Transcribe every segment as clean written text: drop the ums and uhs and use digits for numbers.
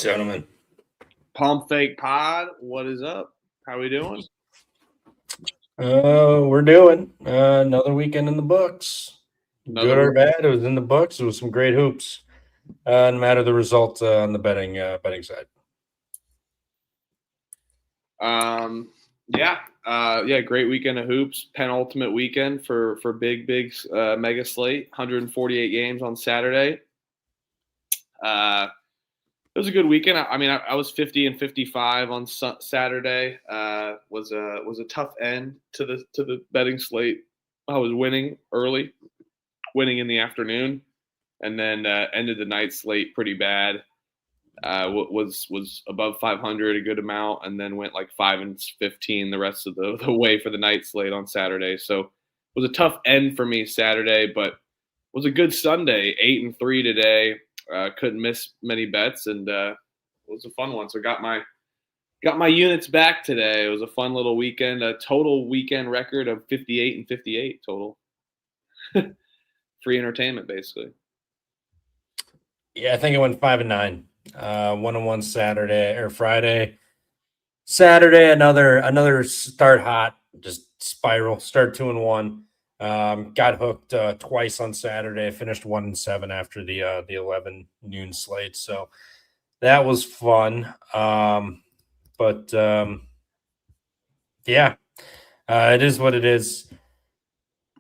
gentlemen. Pump Fake Pod, what is up? How we doing? We're doing another weekend in the books. Good or bad, it was in the books. It was some great hoops. No matter the result on the betting side. Great weekend of hoops. Penultimate weekend for big mega slate. 148 games on Saturday. It was a good weekend. I was 50 and 55 on Saturday. Was a tough end to the betting slate. I was winning early, winning in the afternoon, and then ended the night slate pretty bad. Was above 500 a good amount, and then went like 5 and 15 the rest of the way for the night slate on Saturday. So it was a tough end for me Saturday, but it was a good Sunday. 8 and 3 today. Couldn't miss many bets, and it was a fun one. So got my units back today. It was a fun little weekend. A total weekend record of 58 and 58 total. Free entertainment, basically. Yeah, I think it went 5 and 9. 1-1 Saturday or Friday. Saturday, another start hot, just spiral. Start 2 and 1. Got hooked twice on Saturday. Finished 1 and 7 after the 11 noon slate. So that was fun. It is what it is.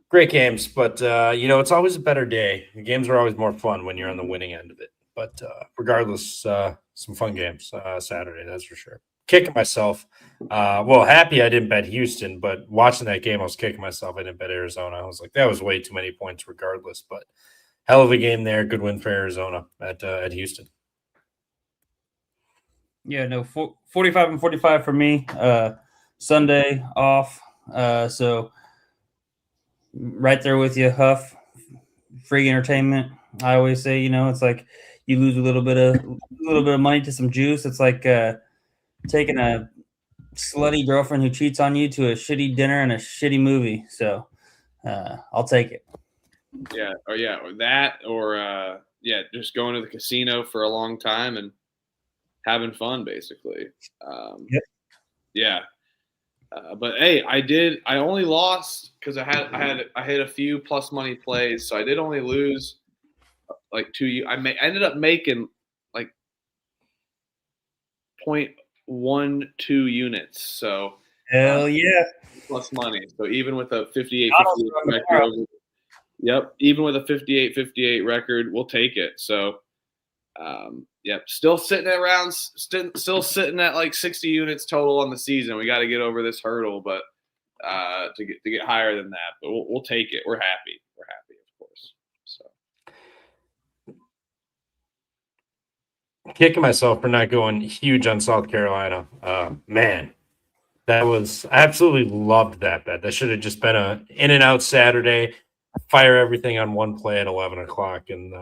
Great games, but it's always a better day. The games are always more fun when you're on the winning end of it. But regardless, some fun games Saturday, that's for sure. Kicking myself. Happy I didn't bet Houston, but watching that game, I was kicking myself. I didn't bet Arizona. I was like, that was way too many points regardless. But hell of a game there. Good win for Arizona at Houston. Yeah, no, 45 and 45 for me. Sunday off. So right there with you, Huff. Free entertainment. I always say, it's like you lose a little bit of money to some juice. It's like taking a slutty girlfriend who cheats on you to a shitty dinner and a shitty movie. So I'll take it. Yeah. Or that, or just going to the casino for a long time and having fun, basically. Yep. Yeah. But hey, I only lost because I had a few plus money plays, so I did only lose like 2. I ended up making like 0.12 units. So hell yeah, plus money. So even with a 58 record, even with a 58 record, we'll take it. So still sitting at like 60 units total on the season. We got to get over this hurdle, but to get higher than that. But we'll take it. We're happy. Of course. So Kicking myself for not going huge on South Carolina. Man, I absolutely loved that bet. That should have just been a in and out Saturday. Fire everything on one play at 11 o'clock and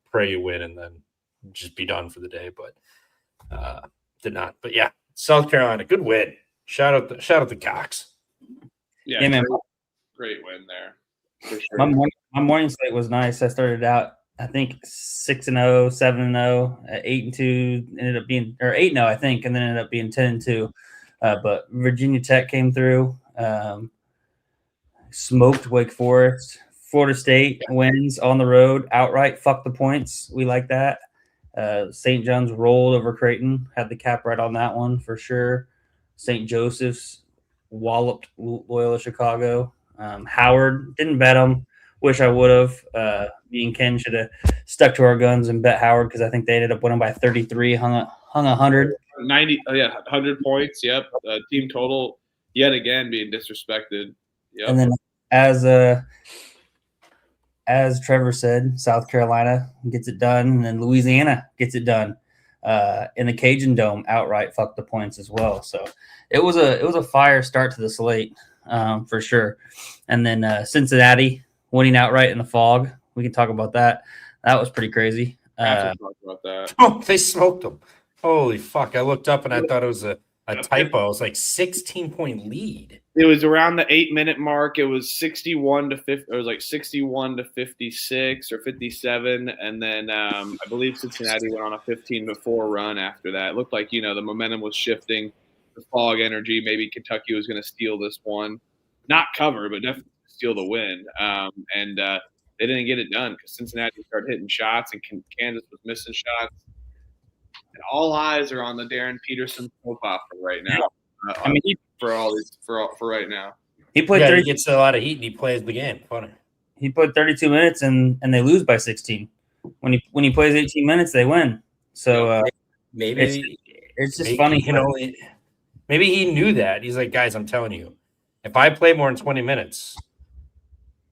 pray you win, and then just be done for the day, but did not. But yeah, South Carolina, good win. Shout out to Cox. Yeah, man, great win there. For sure. My morning slate was nice. I started out, I think 6-0, 7-0, 8-2, ended up being 8-0, I think, and then ended up being 10-2. But Virginia Tech came through, smoked Wake Forest. Florida State wins on the road outright. Fuck the points. We like that. St. John's rolled over Creighton, had the cap right on that one for sure. St. Joseph's walloped Loyola Chicago. Howard, didn't bet them. Wish I would have. Me and Ken should have stuck to our guns and bet Howard because I think they ended up winning by 33, hung 100. 100 points. Yep. Team total yet again being disrespected. Yep. And then as Trevor said, South Carolina gets it done, and then Louisiana gets it done in the Cajun Dome outright. Fuck the points as well. So it was a fire start to the slate for sure. And then Cincinnati winning outright in the Fog. We can talk about that. That was pretty crazy. Talk about that. Oh, they smoked them. Holy fuck! I looked up and I thought it was a a typo. It was like 16-point lead. It was around the 8-minute mark. It was 61 to 50. It was like 61 to 56 or 57, and then I believe Cincinnati went on a 15-4 run after that. It looked like the momentum was shifting, the fog energy. Maybe Kentucky was going to steal this one, not cover, but definitely steal the win. And they didn't get it done because Cincinnati started hitting shots and Kansas was missing shots. And all eyes are on the Darren Peterson soap opera right now. For right now, he played. He gets a lot of heat and he plays the game. Funny. He played 32 minutes and they lose by 16. When he plays 18 minutes, they win. So maybe it's just funny. Maybe he knew that. He's like, guys, I'm telling you, if I play more than 20 minutes,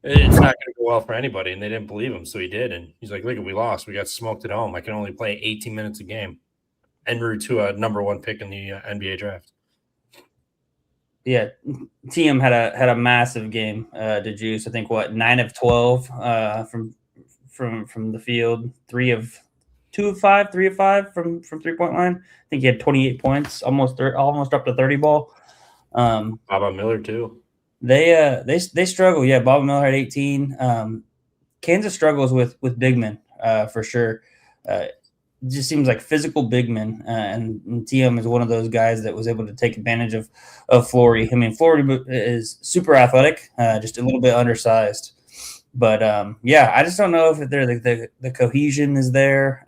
it's not going to go well for anybody. And they didn't believe him, so he did. And he's like, look, we lost. We got smoked at home. I can only play 18 minutes a game en route to a number 1 pick in the NBA draft. Yeah, TM had a massive game to Juice. I think 9 of 12 from the field, 2 of 5 from 3-point line. I think he had 28 points, almost up to 30 ball. Baba Miller too. They struggle. Yeah, Baba Miller had 18. Kansas struggles with big men for sure. It just seems like physical big men, and TM is one of those guys that was able to take advantage of Flory. I mean, Flory is super athletic, just a little bit undersized. But I just don't know if the cohesion is there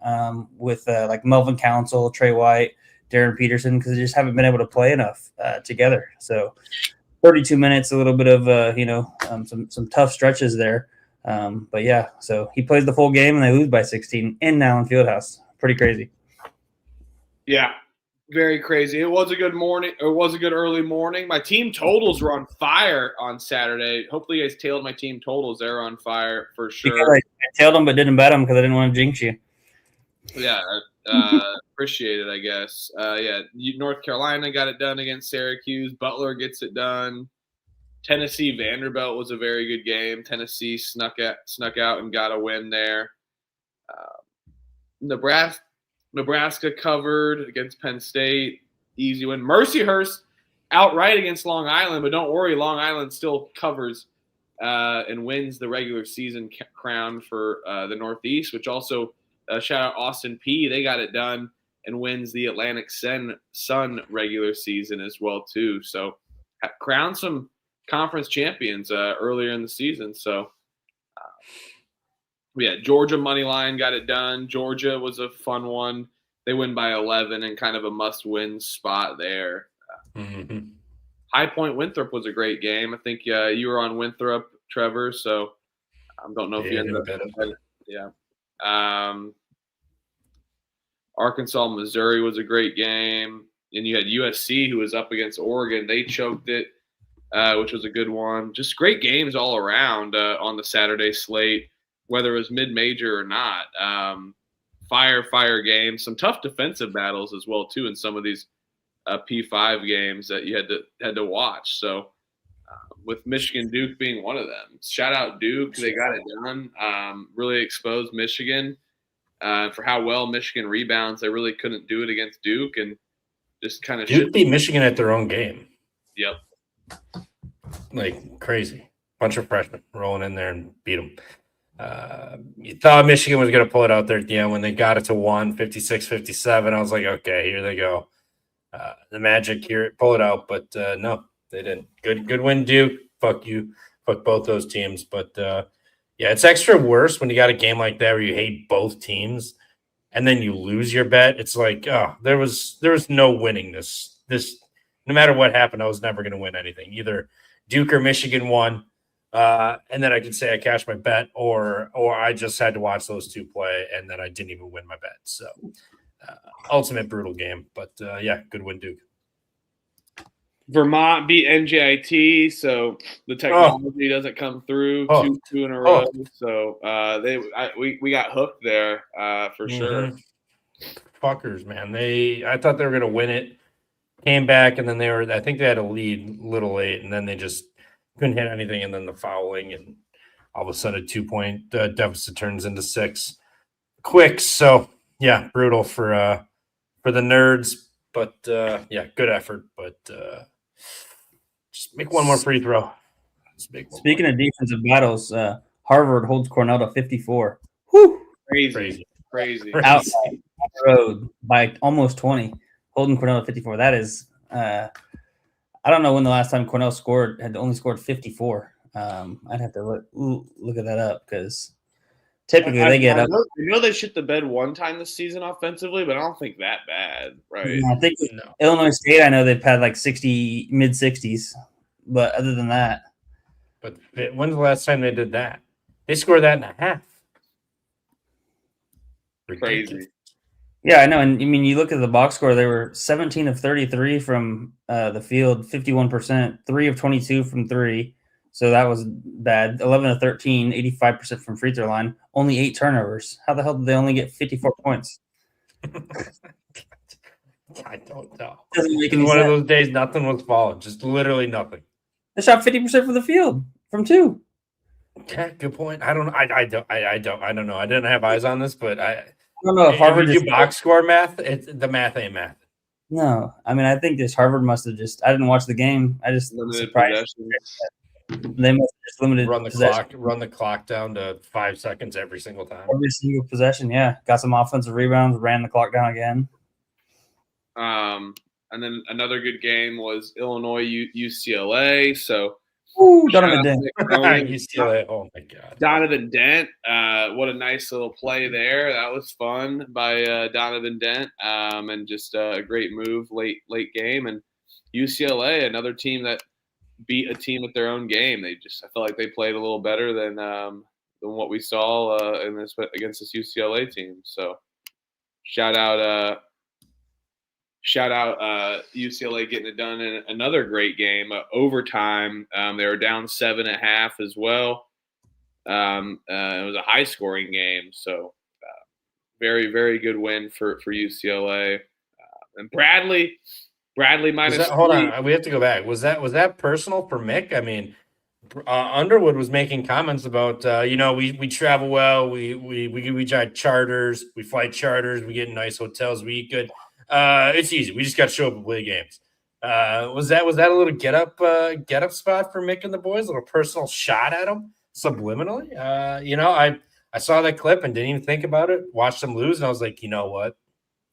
with like Melvin Council, Trey White, Darren Peterson, because they just haven't been able to play enough together. So 32 minutes, a little bit of some tough stretches there. But yeah, so he plays the full game and they lose by 16 in Allen Fieldhouse. Pretty crazy. Yeah, very crazy. It was a good morning. It was a good early morning. My team totals were on fire on Saturday. Hopefully, you guys tailed my team totals. They're on fire for sure. Because I tailed them but didn't bet them because I didn't want to jinx you. Yeah, appreciate it, I guess. North Carolina got it done against Syracuse. Butler gets it done. Tennessee Vanderbilt was a very good game. Tennessee snuck out and got a win there. Nebraska covered against Penn State. Easy win. Mercyhurst outright against Long Island, but don't worry, Long Island still covers and wins the regular season crown for the Northeast, which also shout out Austin P. They got it done and wins the Atlantic Sun regular season as well too. So crown some conference champions earlier in the season. So Georgia money line got it done. Georgia was a fun one. They win by 11 and kind of a must-win spot there. High Point Winthrop was a great game. I think you were on Winthrop, Trevor. So I don't know if you ended up. Yeah. Arkansas, Missouri was a great game. And you had USC who was up against Oregon. They choked it, which was a good one. Just great games all around on the Saturday slate, whether it was mid-major or not. Fire games. Some tough defensive battles as well, too, in some of these P5 games that you had to watch. So with Michigan Duke being one of them. Shout out Duke. They got it done. Really exposed Michigan. For how well Michigan rebounds, they really couldn't do it against Duke, and just kind of Duke beat Michigan at their own game. Yep. Like crazy. Bunch of freshmen rolling in there and beat them. You thought Michigan was going to pull it out there at the end when they got it to 56-57. I was like, okay, here they go. The Magic here, pull it out, but no, they didn't. Good win, Duke. Fuck you. Fuck both those teams. But it's extra worse when you got a game like that where you hate both teams and then you lose your bet. It's like, there was no winning this. No matter what happened, I was never going to win anything. Either Duke or Michigan won. And then I could say I cashed my bet, or I just had to watch those two play, and then I didn't even win my bet. So, ultimate brutal game. But, good win, Duke. Vermont beat NJIT, so the technology doesn't come through two in a row. So we got hooked there for sure. Fuckers, man. I thought they were going to win it. Came back, and then I think they had a lead a little late, and then they just couldn't hit anything, and then the fouling, and all of a sudden a 2-point deficit turns into 6 quick. So brutal for the nerds. But yeah, good effort. But just make one more free throw. Speaking of defensive battles, Harvard holds Cornell to 54. Whew. Crazy. Out the road by almost 20, holding Cornell to 54. That is, I don't know when the last time Cornell had only scored 54. I'd have to look at that up because typically they get up. I know they shit the bed one time this season offensively, but I don't think that bad, right? I think Illinois State, I know they've had like 60, mid 60s, but other than that. But when's the last time they did that? They scored that in a half. Crazy. Yeah, I know. And I mean, you look at the box score, they were 17 of 33 from the field, 51%, 3 of 22 from 3. So that was bad. 11 of 13, 85% from free throw line. Only 8 turnovers. How the hell did they only get 54 points? I don't know. Doesn't make It any was one sense. of those days, nothing was falling. Just literally nothing. They shot 50% from the field from 2. Yeah, good point. I don't know. I don't know. I didn't have eyes on this, but I don't know if Harvard do box score math. The math ain't math. No, I mean I think this Harvard must have just. I didn't watch the game. I just surprised. They must have just limited run the clock down to 5 seconds every single time. Every single possession, yeah. Got some offensive rebounds, ran the clock down again. And then another good game was Illinois UCLA. So Donovan Dent. UCLA. Oh my God. Donovan Dent. What a nice little play there. That was fun by Donovan Dent. And just a great move late game. And UCLA, another team that beat a team at their own game. I feel like they played a little better than what we saw against this UCLA team. So shout out UCLA getting it done in another great game. Overtime, they were down 7.5 as well. It was a high scoring game. So very, very good win for UCLA. And Bradley minus. Hold on, we have to go back. Was that personal for Mick? I mean, Underwood was making comments about we travel well, we drive charters, we fly charters, we get in nice hotels, we eat good. It's easy. We just got to show up and play games. Was that a little get up spot for Mick and the boys? A little personal shot at him subliminally. I saw that clip and didn't even think about it. Watched them lose, and I was like, you know what?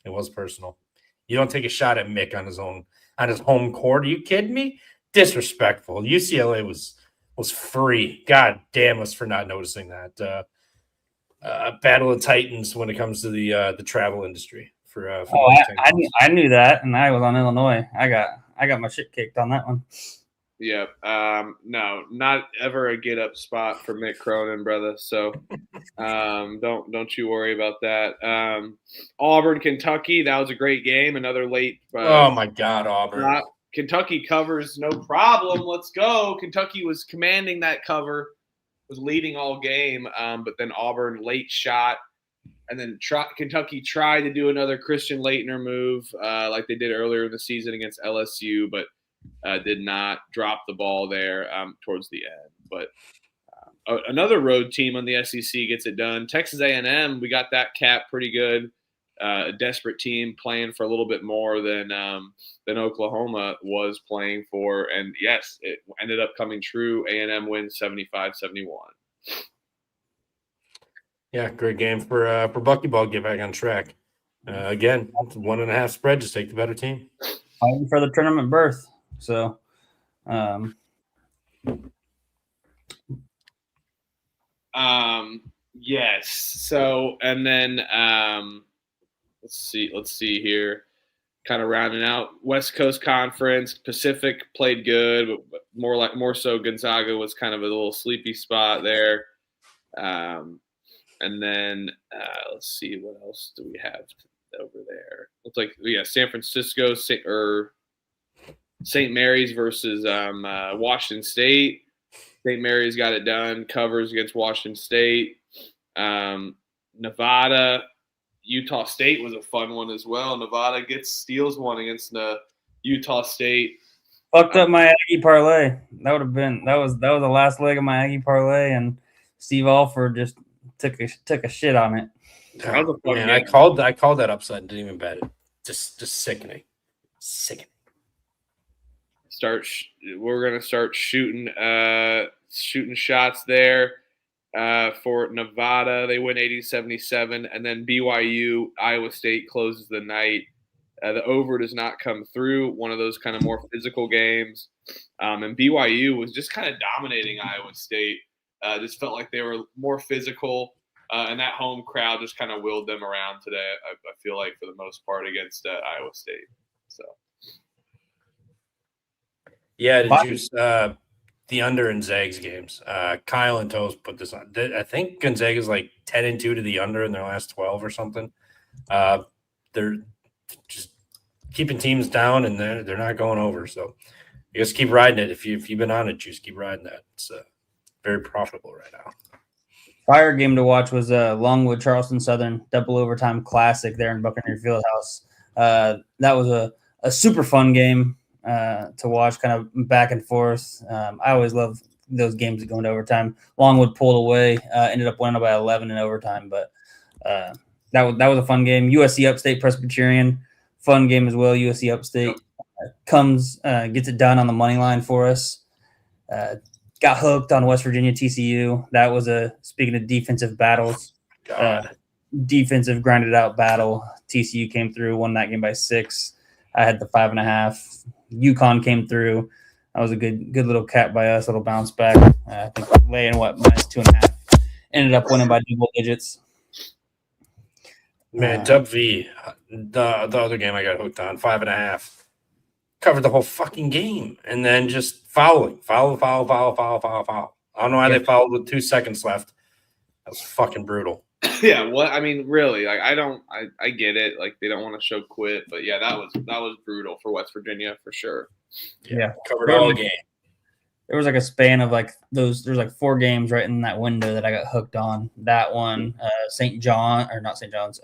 It was personal. You don't take a shot at Mick on his home court. Are you kidding me? Disrespectful. UCLA was free. God damn us for not noticing that. Battle of Titans when it comes to the travel industry. I knew that, and I was on Illinois. I got my shit kicked on that one. Yeah. No, not ever a get up spot for Mick Cronin, brother. So don't you worry about that. Auburn, Kentucky, that was a great game. Another late. Oh my God, Auburn. Kentucky covers no problem. Let's go. Kentucky was commanding that cover, was leading all game, but then Auburn late shot. And then Kentucky tried to do another Christian Laettner move like they did earlier in the season against LSU, but did not drop the ball there towards the end. But another road team on the SEC gets it done. Texas A&M, we got that cap pretty good. A desperate team playing for a little bit more than Oklahoma was playing for. And, yes, it ended up coming true. A&M wins 75-71. Yeah, great game for Buckyball. Get back on track. Again, 1.5 spread. Just take the better team. Fighting for the tournament berth. So, yes. So, and then let's see here. Kind of rounding out West Coast Conference. Pacific played good, but more so Gonzaga was kind of a little sleepy spot there. And then let's see, what else do we have over there? Looks like San Francisco or St. Mary's versus Washington State. St. Mary's got it done. Covers against Washington State. Nevada, Utah State was a fun one as well. Nevada steals one against Utah State. Fucked up my Aggie parlay. That was the last leg of my Aggie parlay, and Steve Alford just took a shit on it. Man, I called that upside and didn't even bet it. Just sickening. Sickening. We're gonna start shooting shots there for Nevada. They win 80-77, and then BYU Iowa State closes the night. The over does not come through. One of those kind of more physical games, and BYU was just kind of dominating Iowa State. Just felt like they were more physical, and that home crowd just kind of willed them around today. I feel like for the most part against Iowa State. So. Yeah, did you the under in Zags games? Kyle and Toes put this on. I think Gonzaga's like 10-2 to the under in their last 12 or something. They're just keeping teams down, and they're not going over. So you just keep riding it. If you've been on it, just keep riding that. It's very profitable right now. Fire game to watch was Longwood Charleston Southern double overtime classic there in Buccaneer Fieldhouse. That was a super fun game to watch, kind of back and forth. I always love those games that go into overtime. Longwood pulled away, ended up winning by 11 in overtime, but that was a fun game. USC Upstate Presbyterian, fun game as well. USC Upstate gets it done on the money line for us. Got hooked on West Virginia TCU. That was speaking of defensive battles, defensive grinded out battle. TCU came through, won that game by 6. I had the 5.5. UConn came through. That was a good little cap by us, little bounce back. I think laying -2.5. Ended up winning by double digits. Man, Dub V, the other game I got hooked on, 5.5. Covered the whole fucking game, and then just foul. I don't know why they fouled with 2 seconds left. That was fucking brutal. Yeah, what I mean, really, like I get it. Like they don't want to show quit, but yeah, that was brutal for West Virginia for sure. Yeah, covered all game. There was like a span of like there's like 4 games right in that window that I got hooked on. That one, Seton Hall. St. John's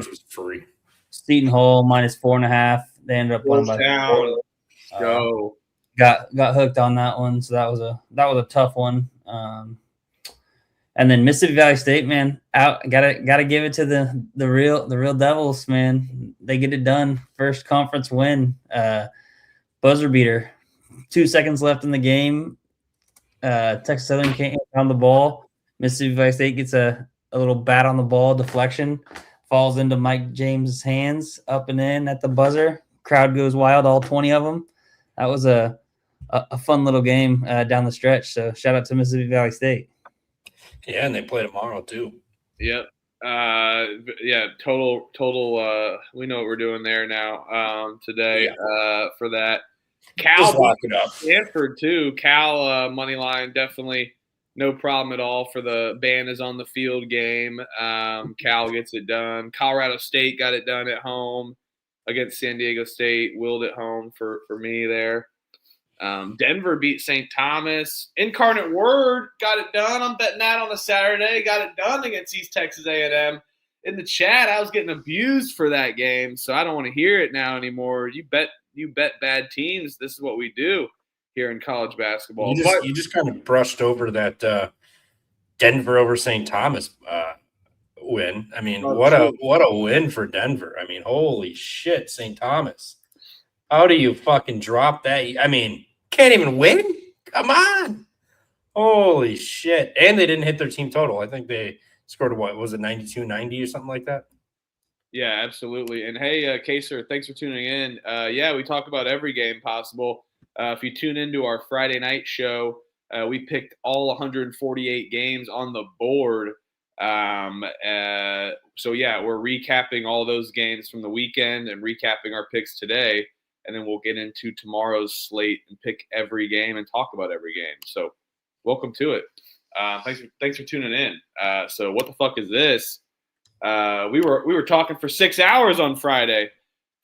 was free. Seton Hall -4.5. They ended up winning by 4. Got hooked on that one, so that was a tough one. And then Mississippi Valley State, man, gotta give it to the real Devils, man. They get it done. First conference win, buzzer beater. 2 seconds left in the game. Texas Southern can't on the ball. Mississippi Valley State gets a little bat on the ball deflection, falls into Mike James' hands, up and in at the buzzer. Crowd goes wild, all 20 of them. That was a fun little game down the stretch. So shout out to Mississippi Valley State. Yeah, and they play tomorrow too. Yep. Total. We know what we're doing there now today for that. Cal lock it up. Stanford too. Cal money line definitely no problem at all for the band is on the field game. Cal gets it done. Colorado State got it done at home against San Diego State. Willed it home for me there. Denver beat St. Thomas. Incarnate Word got it done. I'm betting that on a Saturday. Got it done against East Texas A&M. In the chat, I was getting abused for that game, so I don't want to hear it now anymore. You bet bad teams. This is what we do here in college basketball. You just kind of brushed over that Denver over St. Thomas win. I mean, what a win for Denver. I mean, holy shit, St. Thomas. How do you fucking drop that? I mean, can't even win? Come on. Holy shit. And they didn't hit their team total. I think they scored, what, was it 92-90 or something like that? Yeah, absolutely. And hey, Kaser, thanks for tuning in. We talk about every game possible. If you tune into our Friday night show, we picked all 148 games on the board. We're recapping all those games from the weekend and recapping our picks today. And then we'll get into tomorrow's slate and pick every game and talk about every game. So welcome to it. Thanks for tuning in. So what the fuck is this? We were talking for 6 hours on Friday.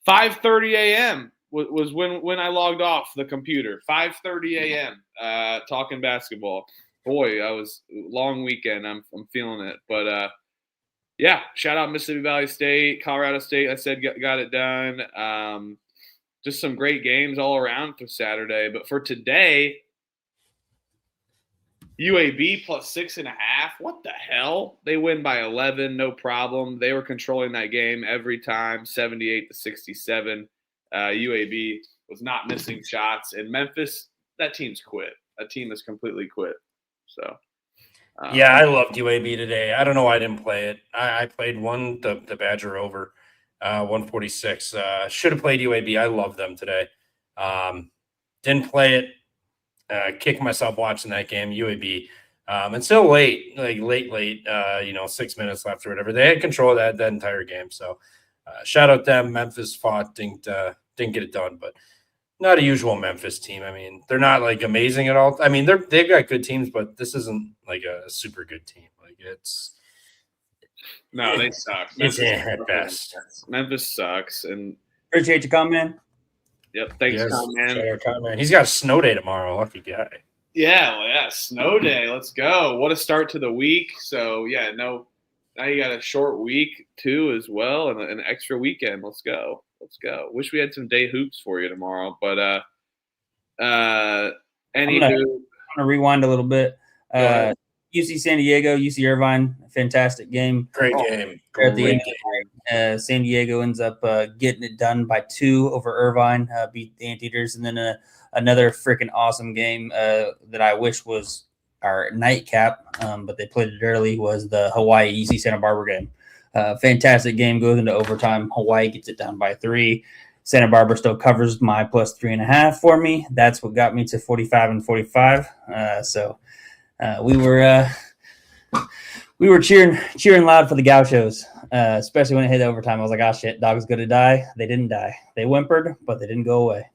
5:30 a.m. was when I logged off the computer. 5:30 a.m. Talking basketball. Boy, I was long weekend. I'm feeling it. But shout out Mississippi Valley State, Colorado State. I said got it done. Just some great games all around for Saturday. But for today, UAB plus 6.5. What the hell? They win by 11, no problem. They were controlling that game every time, 78-67. UAB was not missing shots. And Memphis, that team's quit. That team has completely quit. So, yeah, I loved UAB today. I don't know why I didn't play it. I played the Badger over 146. Should have played UAB. I love them today. Didn't play it. Kicked myself watching that game. UAB. Until late, 6 minutes left or whatever. They had control of that entire game. So shout out them. Memphis fought, didn't get it done, but not a usual Memphis team. I mean, they're not like amazing at all. I mean, they've got good teams, but this isn't like a super good team. Like no, they suck. It's at best. Memphis sucks, and Appreciate you coming in. Yep, thanks, man. He's got a snow day tomorrow. Lucky guy. Yeah, snow day. Let's go. What a start to the week. So yeah, now you got a short week too as well, and an extra weekend. Let's go. Wish we had some day hoops for you tomorrow, but I'm gonna rewind a little bit. UC San Diego, UC Irvine, fantastic game. Great game. At the end, San Diego ends up getting it done by 2 over Irvine, beat the Anteaters, and then another freaking awesome game that I wish was our nightcap, but they played it early, was the Hawaii UC Santa Barbara game. Fantastic game, goes into overtime. Hawaii gets it down by 3. Santa Barbara still covers my plus 3.5 for me. That's what got me to 45-45. So we were cheering loud for the Gauchos, especially when it hit overtime. I was like, "Oh shit, dog's gonna die." They didn't die. They whimpered, but they didn't go away.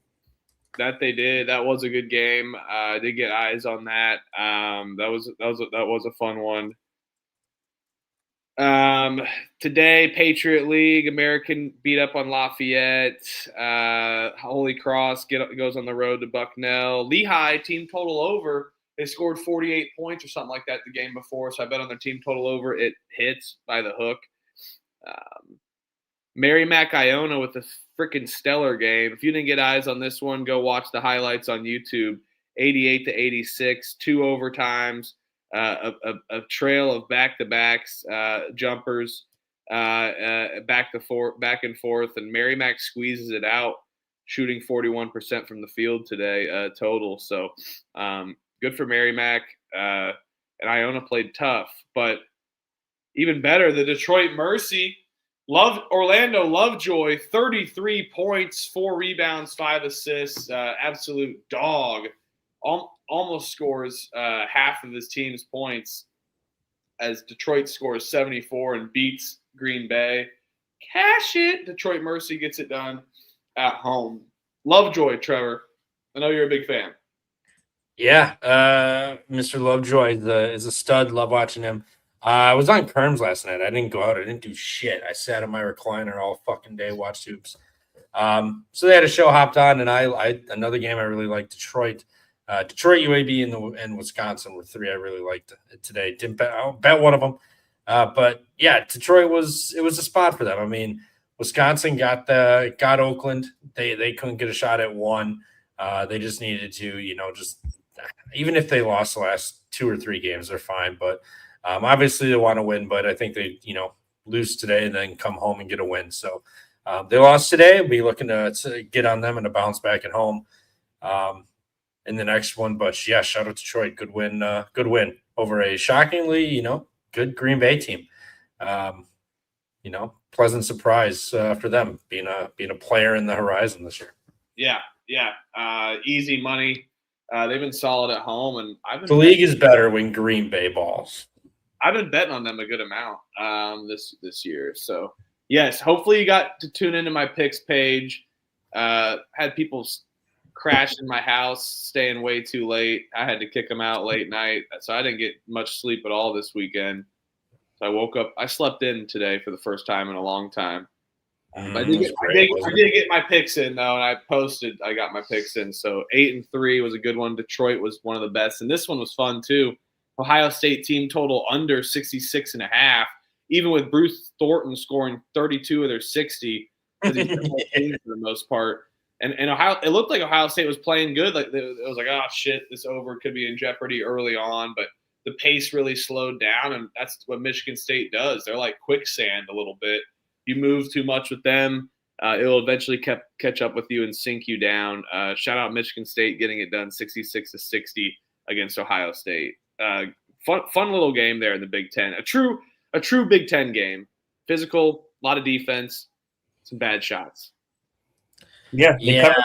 That they did. That was a good game. I did get eyes on that. That was a fun one. Today, Patriot League, American beat up on Lafayette. Holy Cross goes on the road to Bucknell. Lehigh team total over. They scored 48 points or something like that the game before, so I bet on their team total over. It hits by the hook. Merrimack Iona with a freaking stellar game. If you didn't get eyes on this one, go watch the highlights on YouTube. 88-86, 2 overtimes, a trail of back-to-backs, jumpers, back and forth, and Merrimack squeezes it out, shooting 41% from the field today total. So good for Merrimack. And Iona played tough, but even better, the Detroit Mercy. Orlando Lovejoy, 33 points, 4 rebounds, 5 assists, absolute dog. Almost scores half of his team's points as Detroit scores 74 and beats Green Bay. Cash it. Detroit Mercy gets it done at home. Lovejoy, Trevor. I know you're a big fan. Yeah, Mr. Lovejoy is a stud. Love watching him. I was on Kerms last night. I didn't go out. I didn't do shit. I sat in my recliner all fucking day, watched hoops. So they had a show, hopped on, and I another game I really liked, Detroit. Detroit, UAB, and Wisconsin were 3 I really liked today. Didn't bet. I'll bet one of them. But yeah, Detroit was a spot for them. I mean, Wisconsin got Oakland. They couldn't get a shot at 1. They just needed to, just even if they lost the last 2 or 3 games, they're fine. But obviously they want to win, but I think they, lose today and then come home and get a win. So they lost today. We'll be looking to get on them and to bounce back at home in the next one. But yeah, shout out to Detroit. Good win over a shockingly, good Green Bay team. Pleasant surprise for them being a player in the horizon this year. Yeah. Easy money. They've been solid at home, and the league is better when Green Bay balls. I've been betting on them a good amount this year. So yes, hopefully you got to tune into my picks page. Had people crash in my house, staying way too late. I had to kick them out late night, so I didn't get much sleep at all this weekend. So I woke up. I slept in today for the first time in a long time. I did get my picks in though, and I got my picks in. So 8-3 was a good one. Detroit was one of the best, and this one was fun too. Ohio State team total under 66.5, even with Bruce Thornton scoring 32 of their 60 for the most part. And Ohio, it looked like Ohio State was playing good. Like it was like, oh shit, this over could be in jeopardy early on, but the pace really slowed down, and that's what Michigan State does. They're like quicksand a little bit. You move too much with them, it will eventually catch up with you and sink you down. Shout out Michigan State getting it done 66-60 against Ohio State. Fun little game there in the Big Ten. A true Big Ten game. Physical, a lot of defense, some bad shots. Yeah, they covered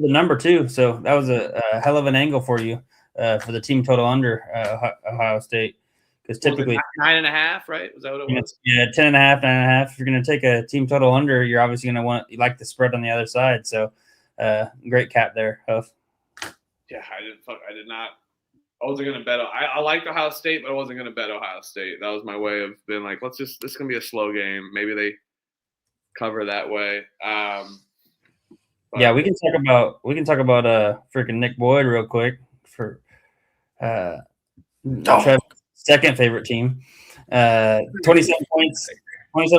the number too, so that was a hell of an angle for you for the team total under Ohio State. Because typically 9.5, right? Was that what it was? Yeah, 10.5, 9.5. If you're going to take a team total under, you're obviously going to you like the spread on the other side. So, great cap there, Huff. Yeah, I did not. I wasn't going to bet. I liked Ohio State, but I wasn't going to bet Ohio State. That was my way of being like, this is going to be a slow game. Maybe they cover that way. Yeah, we can talk about freaking Nick Boyd real quick for Trevor's second favorite team. 27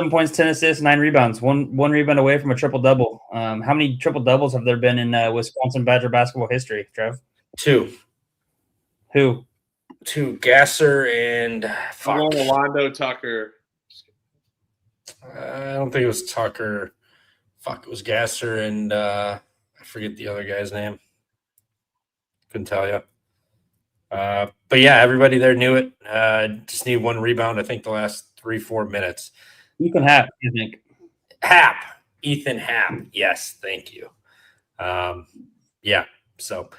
points, 10 assists, 9 rebounds, one rebound away from a triple double. How many triple doubles have there been in Wisconsin Badger basketball history, Trev? 2. Who? 2, Gasser and Rolando Tucker. I don't think it was Tucker. It was Gasser and I forget the other guy's name. Couldn't tell you. But yeah, everybody there knew it. Just need 1 rebound, I think, the last 3-4 minutes. Ethan Happ, I think. Ethan Happ. Yes, thank you. Yeah, so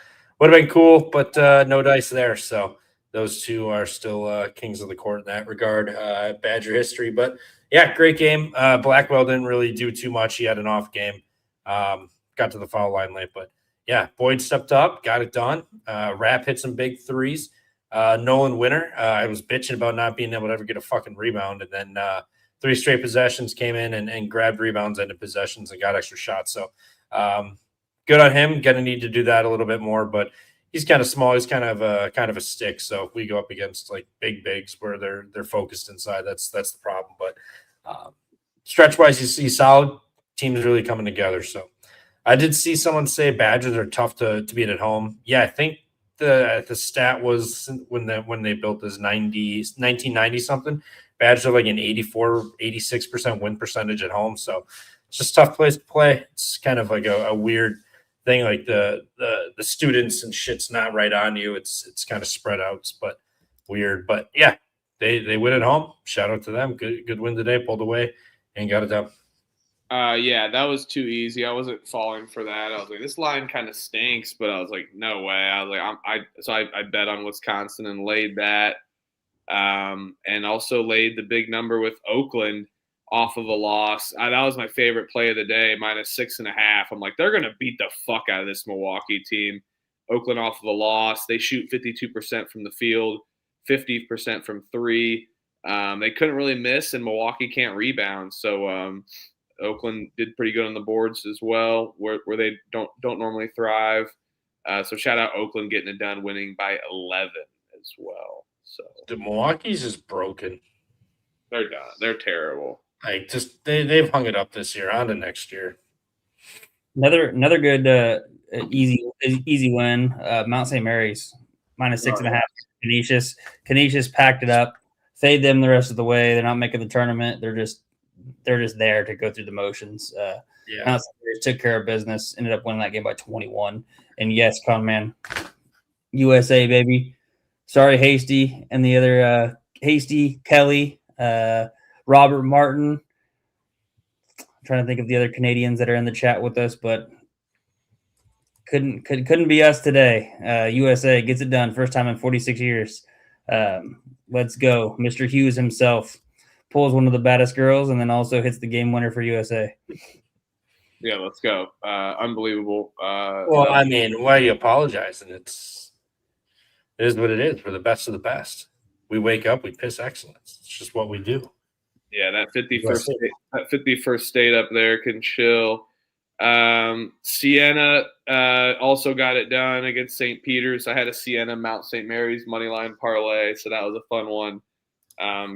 would have been cool, but no dice there. So those two are still kings of the court in that regard. Badger history, but yeah, great game. Blackwell didn't really do too much. He had an off game. Got to the foul line late, but yeah, Boyd stepped up, got it done. Rapp hit some big threes. Nolan Winter, I was bitching about not being able to ever get a fucking rebound, and then 3 straight possessions came in and grabbed rebounds, ended possessions, and got extra shots. So good on him. Going to need to do that a little bit more, but he's kind of small. He's kind of a stick. So if we go up against like big bigs where they're focused inside, that's the problem. But stretch wise, he's solid. Team's really coming together. So I did see someone say Badgers are tough to beat at home. Yeah, I think the stat was when they built this 1990 something. Badgers are like an 86% win percentage at home. So it's just a tough place to play. It's kind of like a weird thing. Like the students and shit's not right on you. It's kind of spread out, but weird. But yeah, they win at home. Shout out to them. Good win today. Pulled away and got it done. Yeah, that was too easy. I wasn't falling for that. I was like, this line kind of stinks, but I was like, no way. I was like, I bet on Wisconsin and laid that, and also laid the big number with Oakland off of a loss. That was my favorite play of the day, -6.5. I'm like, they're gonna beat the fuck out of this Milwaukee team. Oakland off of a loss. They shoot 52% from the field, 50% from 3. They couldn't really miss, and Milwaukee can't rebound. So Oakland did pretty good on the boards as well, where they don't normally thrive. So shout out Oakland getting it done, winning by 11 as well. So the Milwaukee's is broken. They're done. They're terrible. Like just they've hung it up this year. On to next year. Another good easy win. Mount St. Mary's -6.5. Canisius packed it up. Fade them the rest of the way. They're not making the tournament. They're just there to go through the motions. Mount St. Mary's took care of business. Ended up winning that game by 21. And yes, Conman, USA baby. Sorry, Hasty and the other Hasty, Kelly, Robert Martin. I'm trying to think of the other Canadians that are in the chat with us, but couldn't be us today. USA gets it done, first time in 46 years. Let's go, Mr. Hughes himself pulls one of the baddest girls and then also hits the game winner for USA. Yeah, let's go. Unbelievable. Well, I mean, why are you apologizing? It is what it is. We're the best of the best. We wake up, we piss excellence. It's just what we do. Yeah, that 51st state up there can chill. Siena also got it done against St. Peter's. I had a Siena Mount St. Mary's moneyline parlay, so that was a fun one.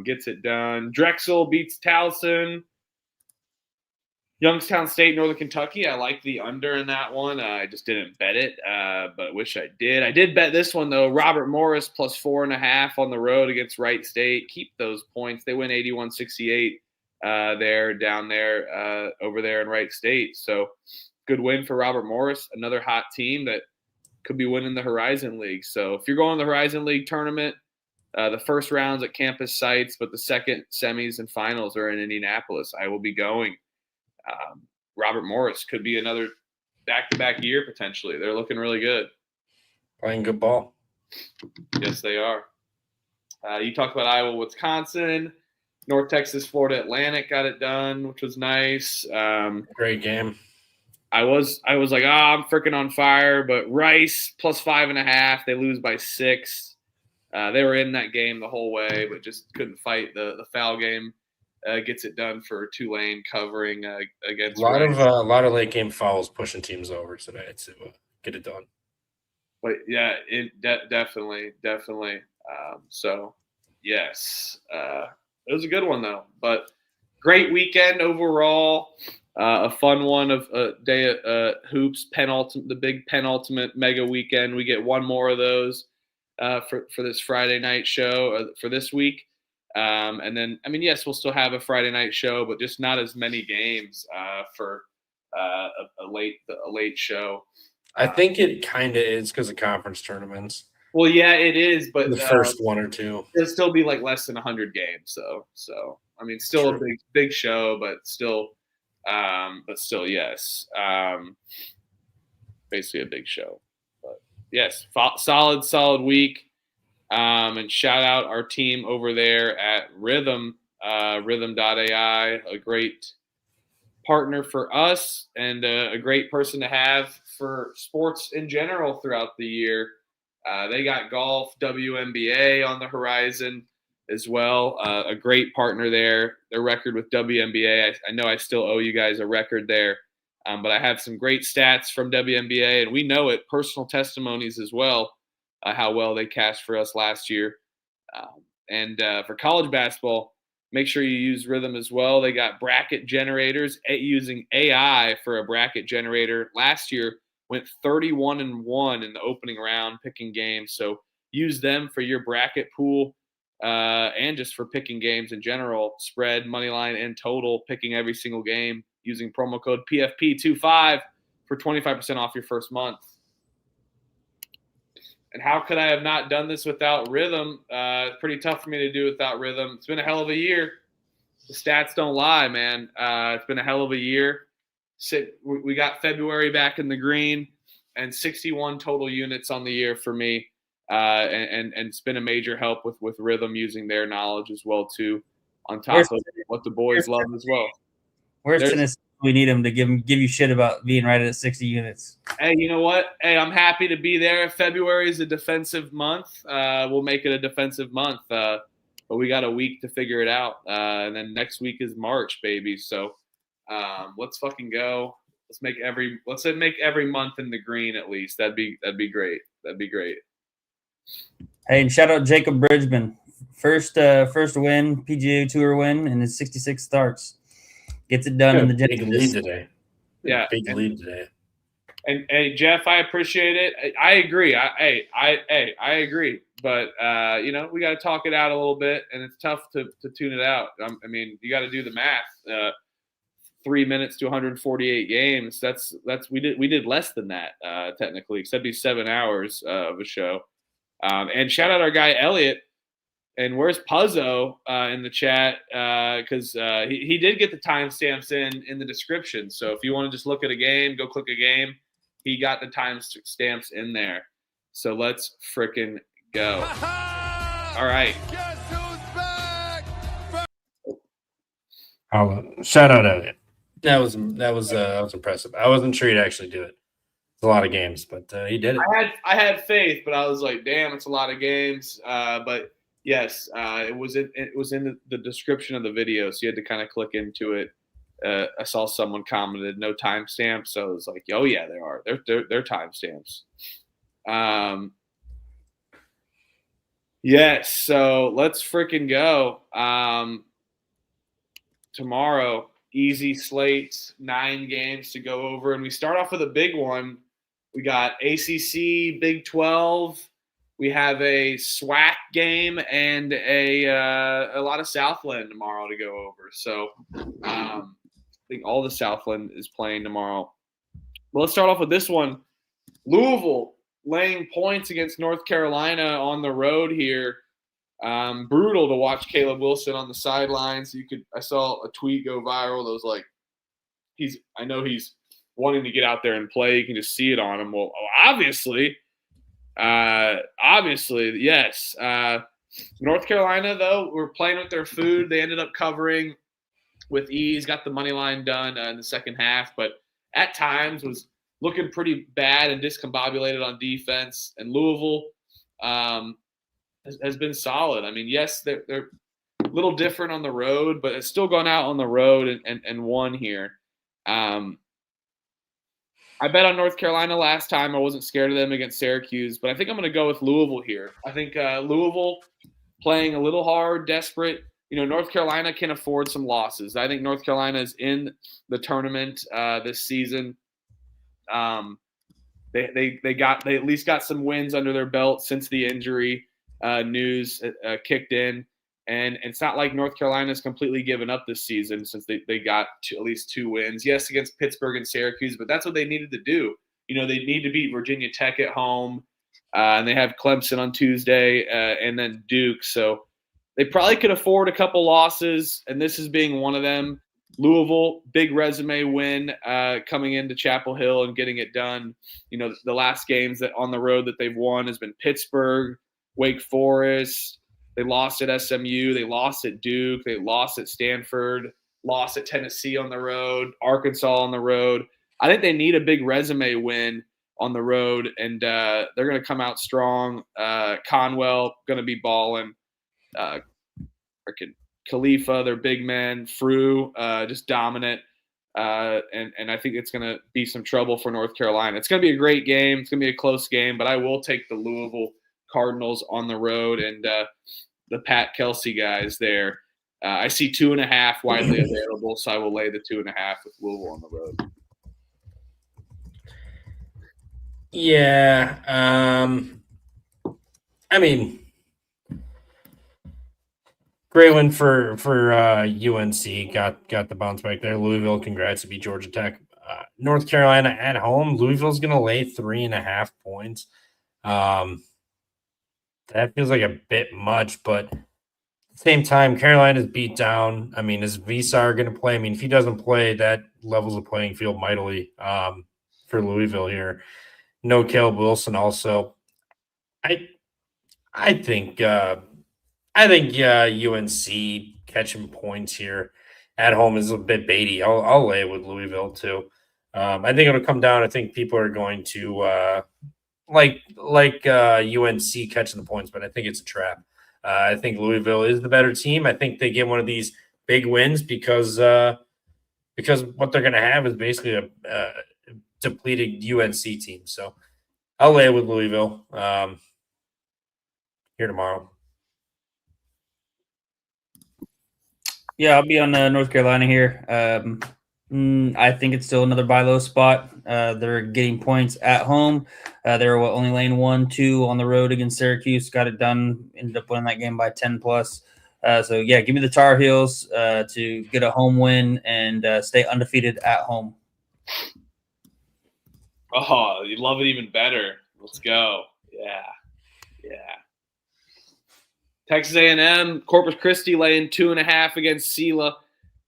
Gets it done. Drexel beats Towson. Youngstown State, Northern Kentucky. I like the under in that one. I just didn't bet it, but wish I did. I did bet this one, though. Robert Morris +4.5 on the road against Wright State. Keep those points. They win 81-68. down there over there in Wright State. So good win for Robert Morris, another hot team that could be winning the Horizon League. So if you're going to the Horizon League tournament, the first round's at campus sites, but the second semis and finals are in Indianapolis. I will be going. Robert Morris could be another back-to-back year potentially. They're looking really good. Playing good ball. Yes, they are. You talked about Iowa, Wisconsin, North Texas, Florida Atlantic got it done, which was nice. Great game. I was like, I'm freaking on fire, but Rice plus 5.5. They lose by 6. They were in that game the whole way, but just couldn't fight the foul game. Gets it done for Tulane covering against a Rice. lot of late game fouls pushing teams over today to get it done. But yeah, definitely. So yes, it was a good one though. But great weekend overall. A fun one of a day of hoops, the big penultimate mega weekend. We get one more of those for this Friday night show for this week. And then, I mean, yes, we'll still have a Friday night show, but just not as many games for a late show. I think it kind of is because of conference tournaments. Well, yeah, it is, but the first one or two. It'll still be like less than 100 games. So I mean, still True. a big show, but still, yes, basically a big show. But yes, solid week. And shout out our team over there at Rhythm, Rhythm.ai, a great partner for us and a great person to have for sports in general throughout the year. They got golf, WNBA on the horizon as well. A great partner there. Their record with WNBA, I know I still owe you guys a record there, but I have some great stats from WNBA, and we know it, personal testimonies as well. How well they cashed for us last year. And for college basketball, make sure you use Rhythm as well. They got bracket generators using AI for a bracket generator. Last year went 31-1 in the opening round picking games. So use them for your bracket pool and just for picking games in general, spread, money line, and total, picking every single game using promo code PFP25 for 25% off your first month. And how could I have not done this without Rhythm? It's pretty tough for me to do without Rhythm. It's been a hell of a year. The stats don't lie, man. It's been a hell of a year. We got February back in the green and 61 total units on the year for me. And it's been a major help with Rhythm using their knowledge as well, too, on top of what the boys love as well. Where's Tennessee? We need them to give you shit about being right at 60 units. Hey, you know what? Hey, I'm happy to be there. February is a defensive month. We'll make it a defensive month, but we got a week to figure it out. And then next week is March, baby. So let's fucking go. Let's make every month in the green at least. That'd be great. That'd be great. Hey, and shout out Jacob Bridgman, first win, PGA Tour win in his 66 starts. Gets it done in the big lead today. Yeah, big lead today. And hey, Jeff, I appreciate it. I agree. I agree. But we got to talk it out a little bit, and it's tough to tune it out. I mean, you got to do the math. 3 minutes to 148 games. That's we did less than that technically, except these 7 hours of a show. And shout out our guy Elliot. And where's Puzzo in the chat? Because he did get the timestamps in the description. So if you want to just look at a game, go click a game. He got the timestamps in there. So let's frickin' go. All right. Guess who's back? Shout out Elliot. That was impressive. I wasn't sure he'd actually do it. It's a lot of games, but he did it. I had faith, but I was like, damn, it's a lot of games. But yes, it was in the description of the video, so you had to kind of click into it. I saw someone commented no timestamps, so I was like, oh yeah, there are. They're timestamps. Yes, so let's freaking go. Tomorrow, easy slate, 9 games to go over, and we start off with a big one. We got ACC, Big 12, We have a SWAC game and a lot of Southland tomorrow to go over. So I think all the Southland is playing tomorrow. Well, let's start off with this one. Louisville laying points against North Carolina on the road here. Brutal to watch Caleb Wilson on the sidelines. I saw a tweet go viral that was like, I know he's wanting to get out there and play. You can just see it on him. Well, obviously, yes. North Carolina, though, were playing with their food. They ended up covering with ease, got the money line done in the second half, but at times was looking pretty bad and discombobulated on defense. And Louisville has been solid. I mean, yes, they're a little different on the road, but it's still gone out on the road and won here. I bet on North Carolina last time. I wasn't scared of them against Syracuse, but I think I'm going to go with Louisville here. I think Louisville playing a little hard, desperate. North Carolina can afford some losses. I think North Carolina is in the tournament this season. They at least got some wins under their belt since the injury news kicked in. And it's not like North Carolina's completely given up this season since they got at least 2 wins. Yes, against Pittsburgh and Syracuse, but that's what they needed to do. They need to beat Virginia Tech at home, and they have Clemson on Tuesday and then Duke. So they probably could afford a couple losses, and this is being one of them. Louisville, big resume win coming into Chapel Hill and getting it done. The last games that on the road that they've won has been Pittsburgh, Wake Forest. They lost at SMU. They lost at Duke. They lost at Stanford. Lost at Tennessee on the road. Arkansas on the road. I think they need a big resume win on the road, and they're going to come out strong. Conwell going to be balling. Khalifa, their big men. Frew, just dominant. And I think it's going to be some trouble for North Carolina. It's going to be a great game. It's going to be a close game, but I will take the Louisville Cardinals on the road and the Pat Kelsey guys there. I see 2.5 widely available, so I will lay the 2.5 with Louisville on the road. Yeah. I mean, great win for UNC. Got the bounce back there. Louisville, congrats to beat Georgia Tech. North Carolina at home. Louisville's going to lay 3.5 points. That feels like a bit much, but at the same time, Carolina's beat down. I mean, is Visar going to play? I mean, if he doesn't play, that levels the playing field mightily for Louisville here. No Caleb Wilson also. I think UNC catching points here at home is a bit baity. I'll lay it with Louisville too. I think it'll come down. I think people are going to like UNC catching the points, but I think it's a trap. I think Louisville is the better team. I think they get one of these big wins because what they're going to have is basically a depleted UNC team. So I'll lay it with Louisville here tomorrow. Yeah, I'll be on North Carolina here. I think it's still another buy low spot. They're getting points at home. They were only laying 1-2 on the road against Syracuse. Got it done. Ended up winning that game by 10+. So, yeah, give me the Tar Heels to get a home win and stay undefeated at home. Oh, you love it even better. Let's go. Yeah. Texas A&M, Corpus Christi laying 2.5 against SELA.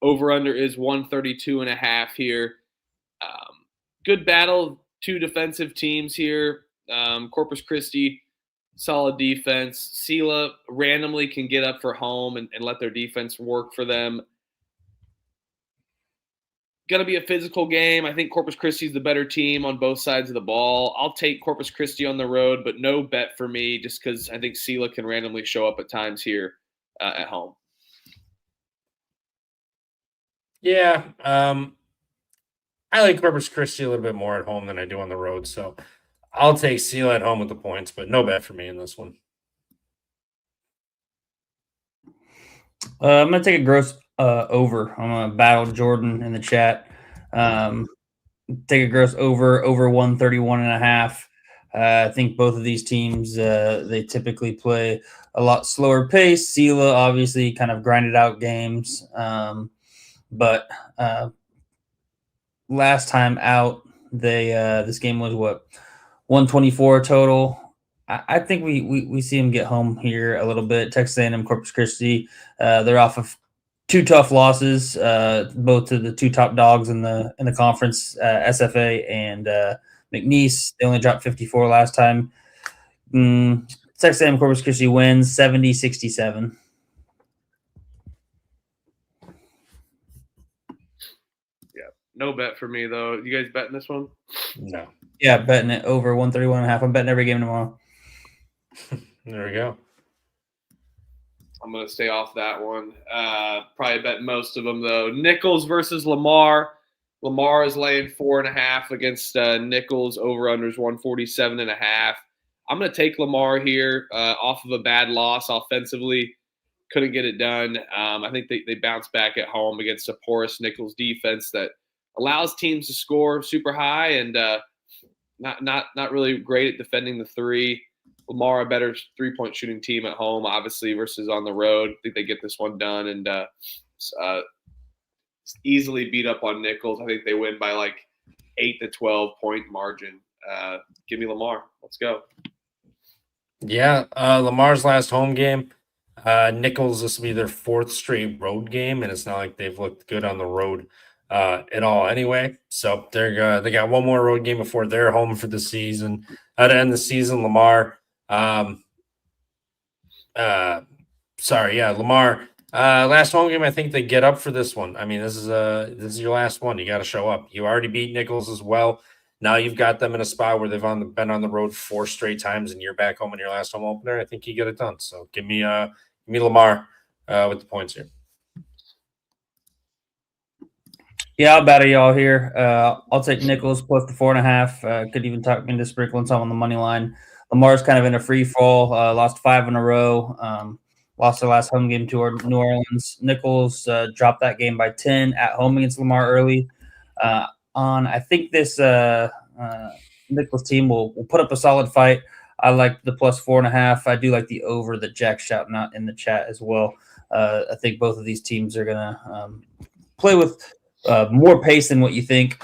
Over-under is 132.5 here. Good battle, 2 defensive teams here. Corpus Christi, solid defense. SELA randomly can get up for home and let their defense work for them. Going to be a physical game. I think Corpus Christi is the better team on both sides of the ball. I'll take Corpus Christi on the road, but no bet for me just because I think SELA can randomly show up at times here at home. Yeah, I like Corpus Christi a little bit more at home than I do on the road, so I'll take SELA at home with the points, but no bet for me in this one. I'm going to take a gross over. I'm going to battle Jordan in the chat. Take a gross over 131.5. I think both of these teams, they typically play a lot slower pace. SELA obviously kind of grinded out games. But last time out, they this game was what, 124 total. I think we see them get home here a little bit. Texas A&M Corpus Christi, they're off of two tough losses, both to the two top dogs in the conference, SFA and McNeese. They only dropped 54 last time. Texas A&M Corpus Christi wins 70-67. No bet for me, though. You guys betting this one? No. Yeah, betting it over 131.5. I'm betting every game tomorrow. There we go. I'm going to stay off that one. Probably bet most of them, though. Nicholls versus Lamar. Lamar is laying 4.5 against Nicholls. Over-unders 147.5. I'm going to take Lamar here off of a bad loss offensively. Couldn't get it done. I think they bounced back at home against a porous Nicholls defense that allows teams to score super high and not really great at defending the three. Lamar, a better three-point shooting team at home, obviously, versus on the road. I think they get this one done and easily beat up on Nicholls. I think they win by like 8 to 12 point margin. Give me Lamar. Let's go. Yeah, Lamar's last home game. Nicholls, this will be their fourth straight road game, and it's not like they've looked good on the road at all anyway. So they got one more road game before they're home for the season. To end the season, Lamar. Lamar. Last home game, I think they get up for this one. I mean, this is your last one. You got to show up. You already beat Nicholls as well. Now you've got them in a spot where they've been on the road 4 straight times, and you're back home in your last home opener. I think you get it done. So give me Lamar with the points here. Yeah, I'll battle y'all here. I'll take Nicholls plus the 4.5. Could even talk me into sprinkling some on the money line. Lamar's kind of in a free fall. Lost 5 in a row. Lost their last home game to New Orleans. Nicholls dropped that game by 10 at home against Lamar early. I think this Nicholls team will put up a solid fight. I like the plus 4.5. I do like the over that Jack's shouting out in the chat as well. I think both of these teams are going to play with more pace than what you think.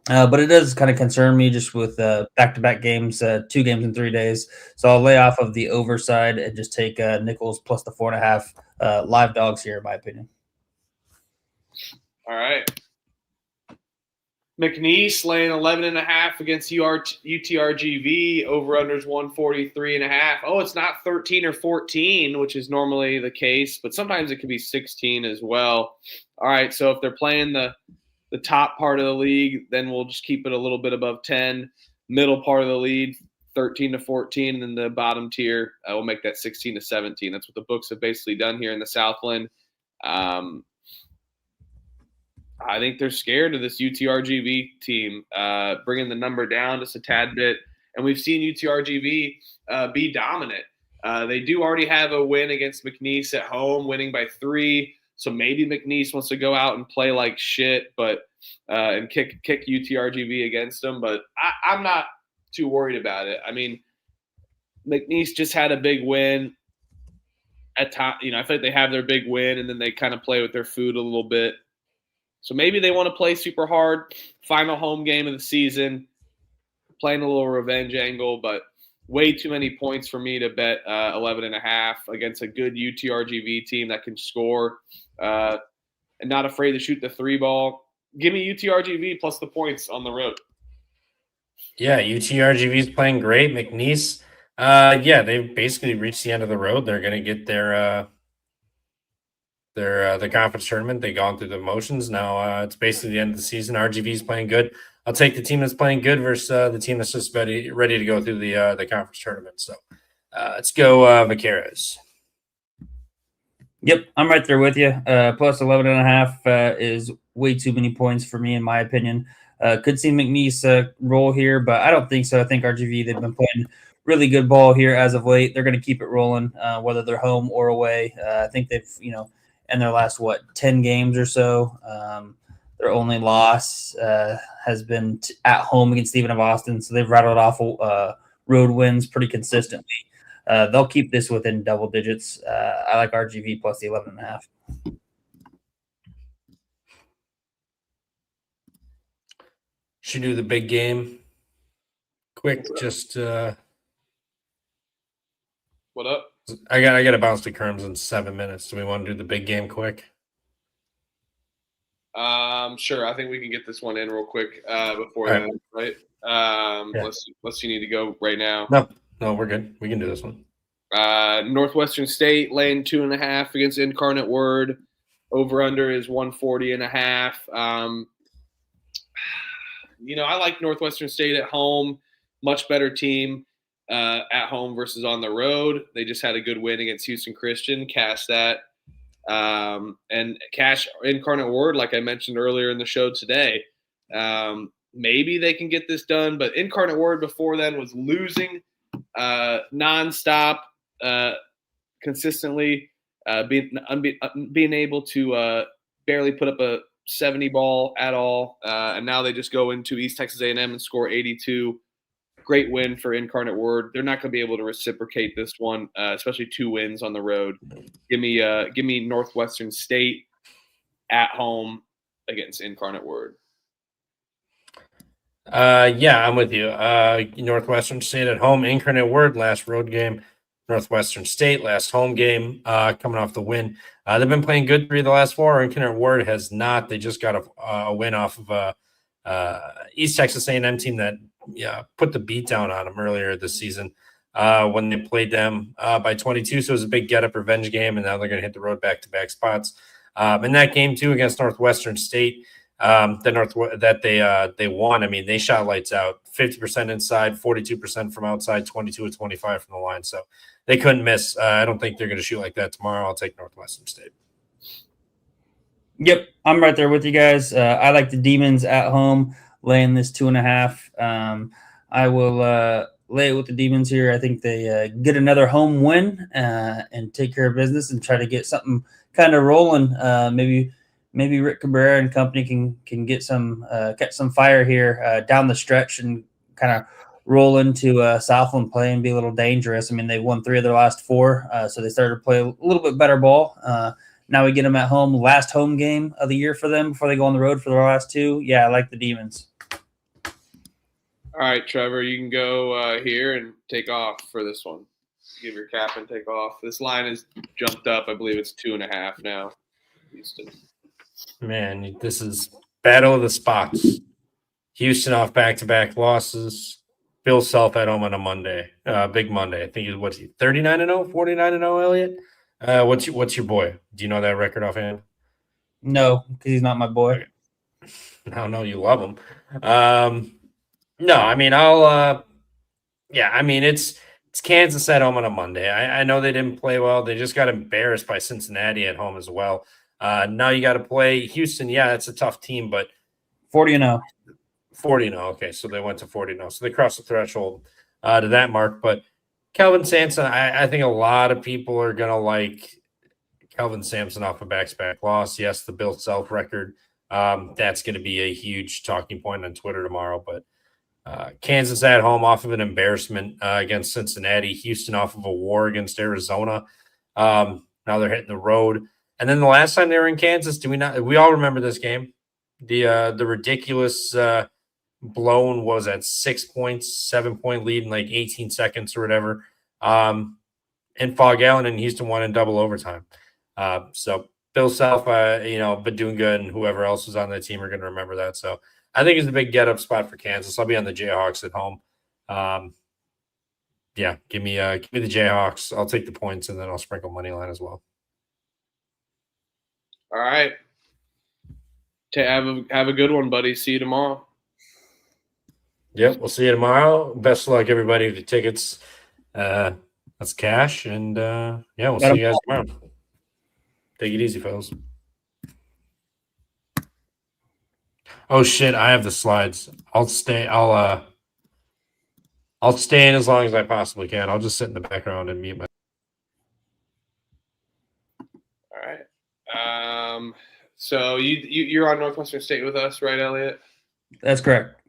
But it does kind of concern me just with back-to-back games, 2 games in 3 days. So I'll lay off of the over side and just take Nicholls plus the 4.5 live dogs here, in my opinion. All right. McNeese laying 11.5 against UTRGV. Over-unders 143.5. Oh, it's not 13 or 14, which is normally the case, but sometimes it can be 16 as well. All right, so if they're playing the top part of the league, then we'll just keep it a little bit above 10. Middle part of the league, 13 to 14, and then the bottom tier, we'll make that 16 to 17. That's what the books have basically done here in the Southland. I think they're scared of this UTRGV team, bringing the number down just a tad bit. And we've seen UTRGV be dominant. They do already have a win against McNeese at home, winning by 3. So maybe McNeese wants to go out and play like shit, but and kick UTRGV against them. But I'm not too worried about it. I mean, McNeese just had a big win. At time, I feel like they have their big win, and then they kind of play with their food a little bit. So maybe they want to play super hard, final home game of the season, playing a little revenge angle, but way too many points for me to bet 11.5 against a good UTRGV team that can score and not afraid to shoot the 3 ball. Give me UTRGV plus the points on the road. Yeah, UTRGV is playing great. McNeese, they've basically reached the end of the road. They're going to get their conference tournament. They've gone through the motions. Now it's basically the end of the season. RGV is playing good. I'll take the team that's playing good versus the team that's just ready to go through the conference tournament. So let's go Vaqueros. Yep, I'm right there with you. Plus 11.5 is way too many points for me, in my opinion. Could see McNeese roll here, but I don't think so. I think RGV, they've been playing really good ball here as of late. They're going to keep it rolling, whether they're home or away. I think they've, in their last, 10 games or so, Their only loss has been at home against Stephen of Austin, so they've rattled off road wins pretty consistently. They'll keep this within double digits. I like RGV plus the 11.5. Should do the big game. Quick, just What up? I got to bounce to Kerms in 7 minutes. Do we want to do the big game quick? Sure. I think we can get this one in real quick before All then, right? Yeah. Unless you need to go right now. No, we're good. We can do this one. Northwestern State laying 2.5 against Incarnate Word. Over under is 140.5. I like Northwestern State at home. Much better team at home versus on the road. They just had a good win against Houston Christian. Cash that. And cash Incarnate Word, like I mentioned earlier in the show today. Maybe they can get this done, but Incarnate Word before then was losing nonstop, consistently, being able to barely put up a 70 ball at all, and now they just go into East Texas A&M and score 82. Great win for Incarnate Word. They're not going to be able to reciprocate this one, especially 2 wins on the road. Give me Northwestern State at home against Incarnate Word. Yeah, I'm with you. Northwestern State at home. Incarnate Word last road game. Northwestern State last home game. Coming off the win. They've been playing good 3 of the last 4. Incarnate Word has not. They just got a win off of East Texas A&M team that put the beat down on them earlier this season when they played them by 22. So it was a big get-up revenge game, and now they're going to hit the road back-to-back spots. In that game, too, against Northwestern State, that they won. I mean, they shot lights out, 50% inside, 42% from outside, 22 of 25 from the line. So they couldn't miss. I don't think they're going to shoot like that tomorrow. I'll take Northwestern State. Yep, I'm right there with you guys. I like the Demons at home, laying this 2.5. I will lay it with the Demons here. I think they get another home win and take care of business and try to get something kind of rolling. Maybe Rick Cabrera and company can get some catch some fire here down the stretch and kind of roll into Southland play and be a little dangerous. I mean, they've won 3 of their last 4, so they started to play a little bit better ball. Now we get them at home, last home game of the year for them before they go on the road for their last 2. Yeah, I like the Demons. All right, Trevor, you can go here and take off for this one. Give your cap and take off. This line has jumped up. I believe it's 2.5 now. Houston. Man, this is battle of the spots. Houston off back-to-back losses. Bill Self at home on a Monday, big Monday. I think what's he 39-0, 49-0, Elliot? What's your boy? Do you know that record offhand? No, because he's not my boy. I don't know. You love him. No, I mean it's Kansas at home on a Monday. I know they didn't play well. They just got embarrassed by Cincinnati at home as well. Now you got to play Houston. Yeah, it's a tough team, but 40-0. 40-0. Okay, so they went to 40-0. So they crossed the threshold to that mark. But Kelvin Sampson, I think a lot of people are going to like Kelvin Sampson off a back-to-back loss. Yes, the Bill Self record. That's going to be a huge talking point on Twitter tomorrow. But Kansas at home off of an embarrassment against Cincinnati. Houston off of a war against Arizona. Now they're hitting the road. And then the last time they were in Kansas, we all remember this game? The ridiculous blown was at 6 points, 7-point lead in like 18 seconds or whatever. And Fog Allen and Houston won in double overtime. So Bill Self, been doing good, and whoever else was on that team are going to remember that. So I think it's a big get-up spot for Kansas. I'll be on the Jayhawks at home. Give me the Jayhawks. I'll take the points, and then I'll sprinkle money line as well. All right. Have a good one, buddy. See you tomorrow. Yep, we'll see you tomorrow. Best of luck, everybody, with the tickets. That's cash, and we'll see you guys tomorrow. Take it easy, fellas. Oh shit, I have the slides. I'll stay in as long as I possibly can. I'll just sit in the background and mute my. All right. So you're on Northwestern State with us, right, Elliot? That's correct.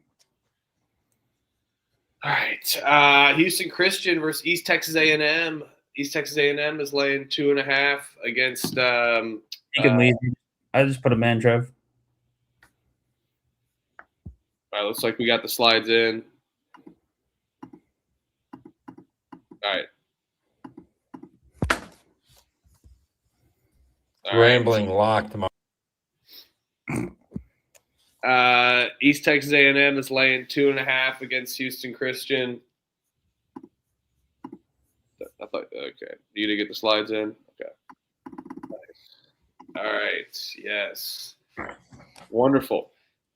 All right. Houston Christian versus East Texas A&M. East Texas A&M is laying 2.5 against. You can leave. I just put a man, Trev. All right, looks like we got the slides in. All right. Grambling locked them up. East Texas A&M is laying 2.5 against Houston Christian. I thought, okay. You to get the slides in? Okay. All right. Yes. Wonderful.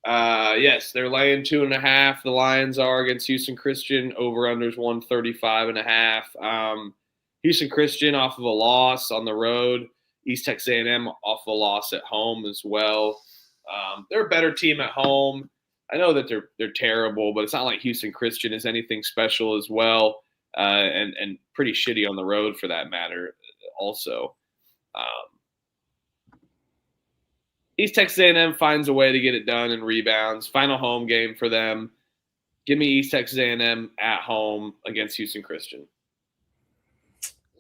Yes, they're laying 2.5. The Lions are against Houston Christian. Over-unders 135.5. Houston Christian off of a loss on the road. East Texas A&M off of a loss at home as well. They're a better team at home. I know that they're terrible, but it's not like Houston Christian is anything special as well, and pretty shitty on the road for that matter also. East Texas A&M finds a way to get it done and rebounds. Final home game for them. Give me East Texas A&M at home against Houston Christian.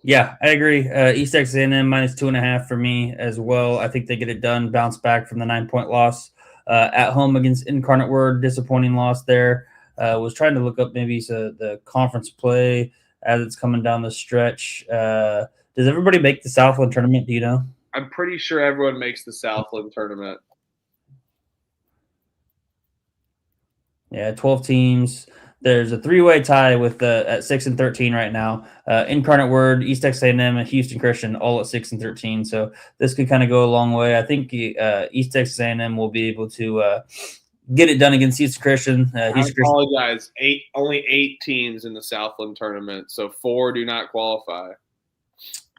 Yeah, I agree. East Texas A&M minus 2.5 for me as well. I think they get it done, bounce back from the 9-point loss at home against Incarnate Word. Disappointing loss there. Was trying to look up maybe the conference play as it's coming down the stretch. Does everybody make the Southland tournament? Do you know? I'm pretty sure everyone makes the Southland tournament. Yeah, 12 teams. There's a 3-way tie with at 6 and 13 right now. Incarnate Word, East Texas A&M, and Houston Christian all at 6 and 13. So this could kind of go a long way. I think East Texas A&M will be able to get it done against Houston Christian. I apologize. Only 8 teams in the Southland tournament, so 4 do not qualify.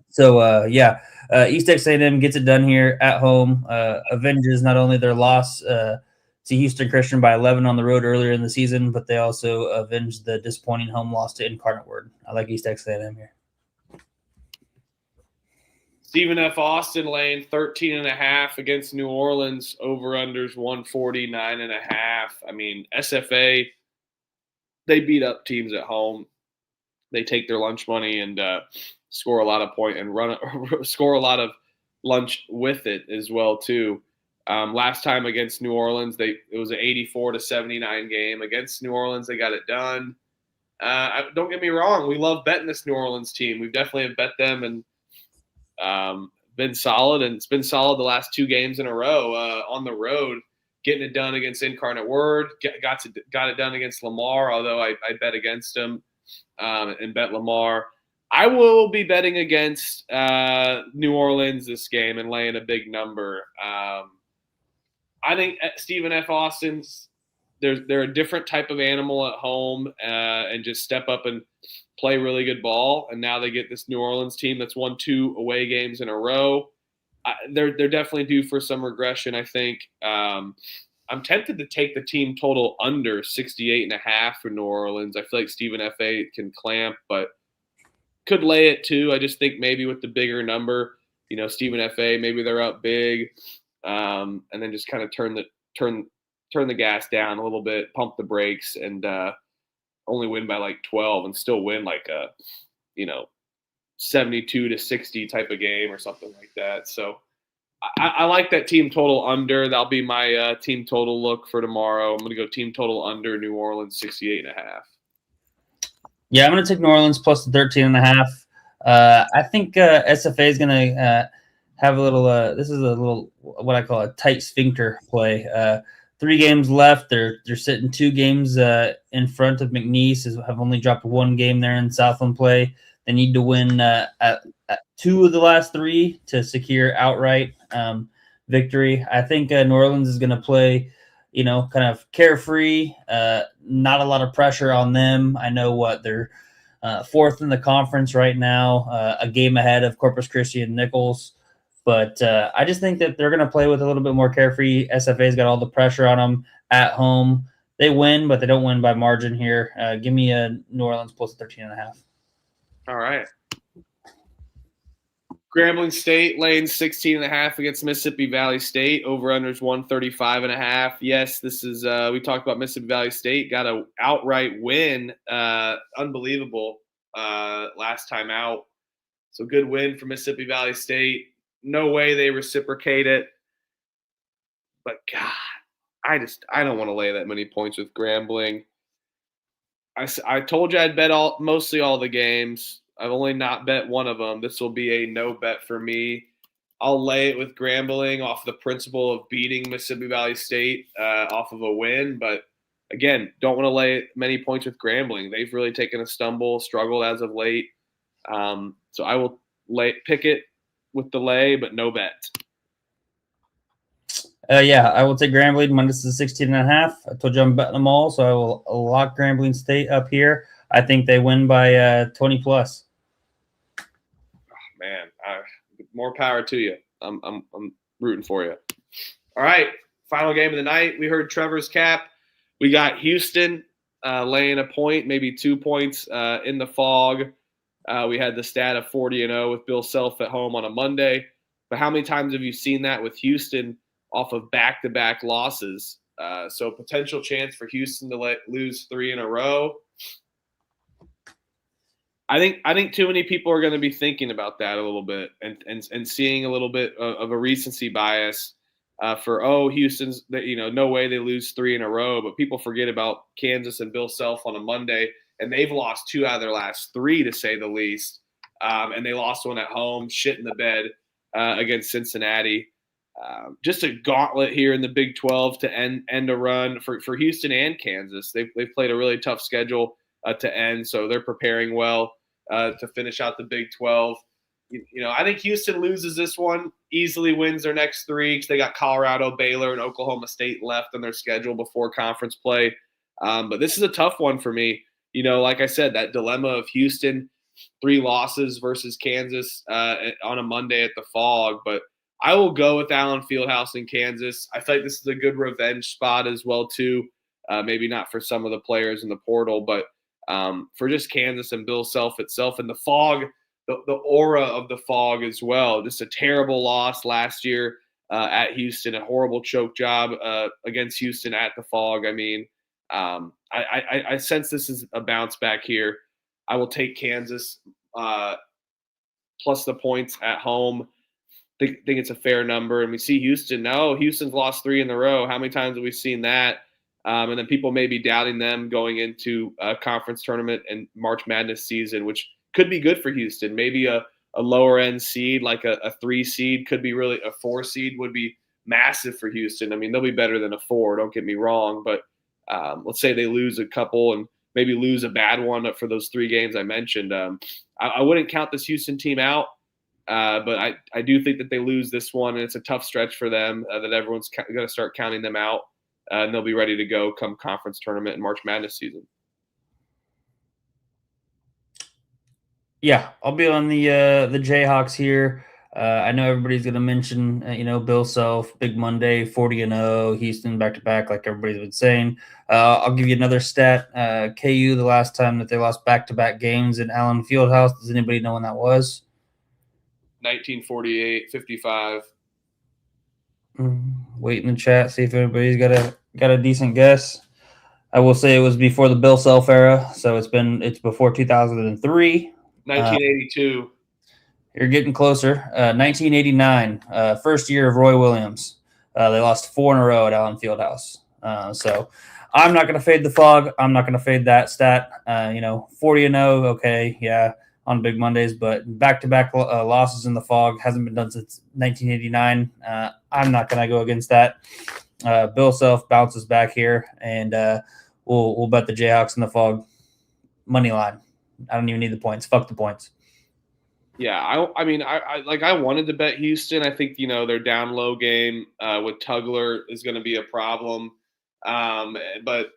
So East Texas A&M gets it done here at home. Avenges not only their loss to Houston Christian by 11 on the road earlier in the season, but they also avenged the disappointing home loss to Incarnate Word. I like East Texas A&M here. Stephen F. Austin laying 13.5 against New Orleans. Over-unders 149.5. I mean, SFA, they beat up teams at home. They take their lunch money and score a lot of point and score a lot of lunch with it as well too. Last time against New Orleans, it was an 84-79 game. Against New Orleans, they got it done. Don't get me wrong, we love betting this New Orleans team. We've definitely bet them and been solid, and it's been solid the last 2 games in a row on the road, getting it done against Incarnate Word. Got it done against Lamar, although I bet against him and bet Lamar. I will be betting against New Orleans this game and laying a big number. I think Stephen F. Austin's they're a different type of animal at home and just step up and play really good ball. And now they get this New Orleans team that's won 2 away games in a row. They're definitely due for some regression, I think. I'm tempted to take the team total under 68.5 for New Orleans. I feel like Stephen F.A. can clamp, but could lay it too. I just think maybe with the bigger number, Stephen F.A., maybe they're up big, and then just kind of turn the gas down a little bit, pump the brakes, and only win by like 12 and still win like a 72-60 type of game or something like that. So I like that team total under. That'll be my team total look for tomorrow. I'm going to go team total under New Orleans 68.5. Yeah, I'm going to take New Orleans plus the 13.5. I think SFA is going to have a little. This is a little what I call a tight sphincter play. 3 games left. They're sitting 2 games in front of McNeese. Have only dropped 1 game there in Southland play. They need to win at 2 of the last 3 to secure outright victory. I think New Orleans is going to play, kind of carefree. Not a lot of pressure on them. I know they're 4th in the conference right now, a game ahead of Corpus Christi and Nicholls. But I just think that they're going to play with a little bit more carefree. SFA's got all the pressure on them at home. They win, but they don't win by margin here. Give me a New Orleans plus 13.5. All right. Grambling State laying 16.5 against Mississippi Valley State. Over-unders 135.5. Yes, this is we talked about Mississippi Valley State. Got an outright win. Unbelievable last time out. So good win for Mississippi Valley State. No way they reciprocate it. But, God, I don't want to lay that many points with Grambling. I told you I'd bet mostly all the games. I've only not bet one of them. This will be a no bet for me. I'll lay it with Grambling off the principle of beating Mississippi Valley State off of a win. But, again, don't want to lay many points with Grambling. They've really taken a stumble, struggled as of late. So I will pick it with the lay, but no bet. Yeah, I will take Grambling minus the 16.5. I told you I'm betting them all, so I will lock Grambling State up here. I think they win by 20 plus. Oh, man, more power to you. I'm rooting for you. All right, final game of the night. We heard Trevor's cap. We got Houston laying a point, maybe 2 points in the fog. We had the stat of 40-0 with Bill Self at home on a Monday. But how many times have you seen that with Houston off of back-to-back losses? So potential chance for Houston to lose 3 in a row. I think too many people are going to be thinking about that a little bit and seeing a little bit of a recency bias for Houston's no way they lose 3 in a row. But people forget about Kansas and Bill Self on a Monday. And they've lost 2 out of their last 3, to say the least. And they lost one at home, shit in the bed against Cincinnati. Just a gauntlet here in the Big 12 to end a run for Houston and Kansas. They've played a really tough schedule to end, so they're preparing well to finish out the Big 12. I think Houston loses this one, easily wins their next 3 because they got Colorado, Baylor, and Oklahoma State left on their schedule before conference play. But this is a tough one for me. Like I said, that dilemma of Houston, 3 losses versus Kansas on a Monday at the Fog. But I will go with Allen Fieldhouse in Kansas. I feel like this is a good revenge spot as well, too. Maybe not for some of the players in the portal, but for just Kansas and Bill Self itself. And the Fog, the aura of the Fog as well. Just a terrible loss last year at Houston, a horrible choke job against Houston at the Fog. I mean, I sense this is a bounce back here. I will take Kansas plus the points at home. Think it's a fair number. And we see Houston. No, Houston's lost 3 in a row. How many times have we seen that? And then people may be doubting them going into a conference tournament and March Madness season, which could be good for Houston. Maybe a lower end seed, like a 3 seed, could be really a 4 seed would be massive for Houston. I mean, they'll be better than a 4. Don't get me wrong, but let's say they lose a couple and maybe lose a bad one for those 3 games I mentioned. I wouldn't count this Houston team out, but I do think that they lose this one, and it's a tough stretch for them that everyone's going to start counting them out, and they'll be ready to go come conference tournament and March Madness season. Yeah, I'll be on the Jayhawks here. I know everybody's going to mention, Bill Self, Big Monday, 40-0, Houston back-to-back, like everybody's been saying. I'll give you another stat. KU, the last time that they lost back-to-back games in Allen Fieldhouse, does anybody know when that was? 1948-55. Wait in the chat, see if everybody's got a decent guess. I will say it was before the Bill Self era, so it's before 2003. 1982. You're getting closer. 1989, first year of Roy Williams. They lost 4 in a row at Allen Fieldhouse. So I'm not going to fade the Fog. I'm not going to fade that stat. 40-0, okay, yeah, on Big Mondays, but back-to-back losses in the Fog hasn't been done since 1989. I'm not going to go against that. Bill Self bounces back here, and we'll bet the Jayhawks in the Fog money line. I don't even need the points. Fuck the points. Yeah, I wanted to bet Houston. I think their down low game with Tugler is going to be a problem, but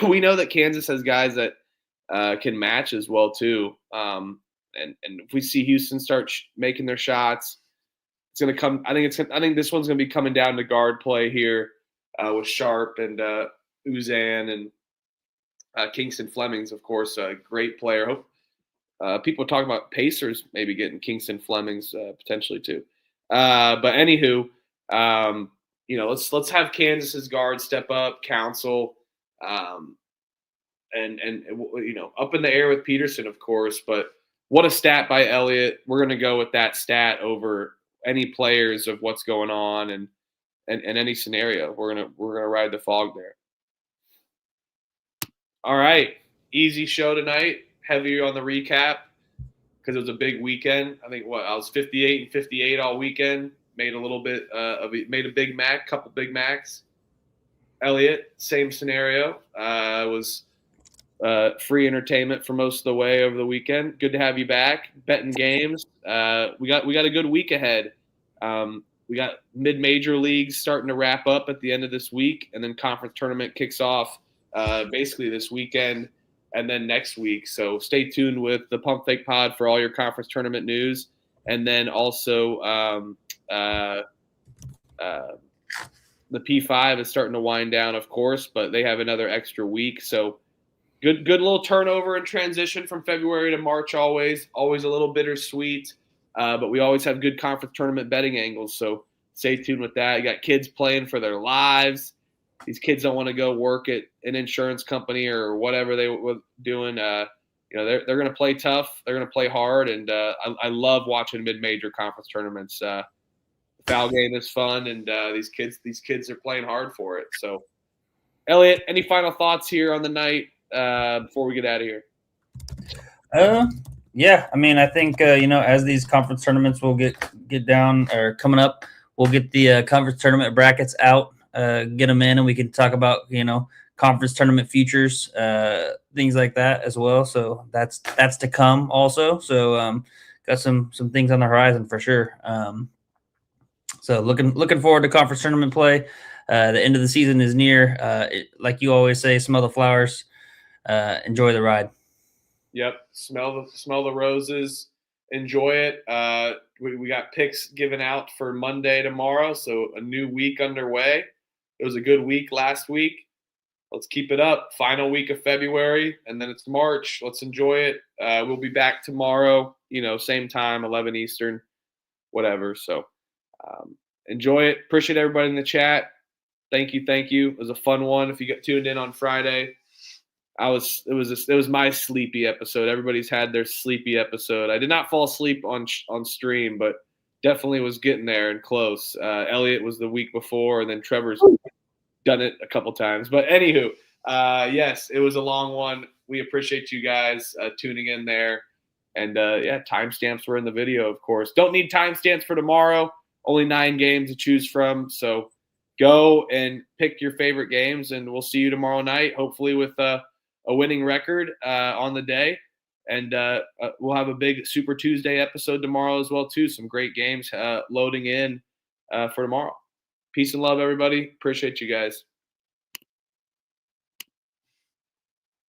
we know that Kansas has guys that can match as well too. And if we see Houston start making their shots, it's going to come. I think this one's going to be coming down to guard play here with Sharp and Uzan and Kingston Fleming's, of course, a great player. People talk about Pacers maybe getting Kingston Flemings potentially too. But anywho, let's have Kansas's guard step up, Council, and up in the air with Peterson, of course. But what a stat by Elliott. We're going to go with that stat over any players of what's going on and any scenario. We're gonna ride the fog there. All right, easy show tonight. Heavier on the recap because it was a big weekend. I think I was 58 and 58 all weekend. Made a little bit made a Big Mac, couple Big Macs. Elliott, same scenario. Was free entertainment for most of the way over the weekend. Good to have you back. Betting games. We got a good week ahead. We got mid-major leagues starting to wrap up at the end of this week, and then conference tournament kicks off basically this weekend and then next week. So stay tuned with the Pump Fake Pod for all your conference tournament news, and then also the P5 is starting to wind down, of course, but they have another extra week. So good little turnover and transition from February to March. Always a little bittersweet. But we always have good conference tournament betting angles, so stay tuned with that. You got kids playing for their lives. These kids don't want to go work at an insurance company or whatever they were doing. They're going to play tough. They're going to play hard, and I love watching mid-major conference tournaments. The foul game is fun, and these kids are playing hard for it. So, Elliott, any final thoughts here on the night before we get out of here? Yeah, I mean, I think as these conference tournaments will get down or coming up, we'll get the conference tournament brackets out, get them in, and we can talk about conference tournament futures, things like that as well. So that's to come also. So got some things on the horizon for sure. So looking forward to conference tournament play. The end of the season is near. Like you always say, smell the flowers, enjoy the ride. Yep, smell the roses, enjoy it. We got picks given out for Monday tomorrow, so a new week underway. It was a good week last week. Let's keep it up. Final week of February, and then it's March. Let's enjoy it. We'll be back tomorrow, same time, 11 Eastern, whatever. So enjoy it. Appreciate everybody in the chat. Thank you. It was a fun one. If you got tuned in on Friday. It was my sleepy episode. Everybody's had their sleepy episode. I did not fall asleep on stream, but definitely was getting there and close. Elliott was the week before, and then Trevor's done it a couple times. But anywho, yes, it was a long one. We appreciate you guys tuning in there. And timestamps were in the video, of course. Don't need timestamps for tomorrow. Only 9 games to choose from. So go and pick your favorite games, and we'll see you tomorrow night, hopefully with a winning record on the day. And we'll have a big Super Tuesday episode tomorrow as well, too. Some great games loading in for tomorrow. Peace and love, everybody. Appreciate you guys.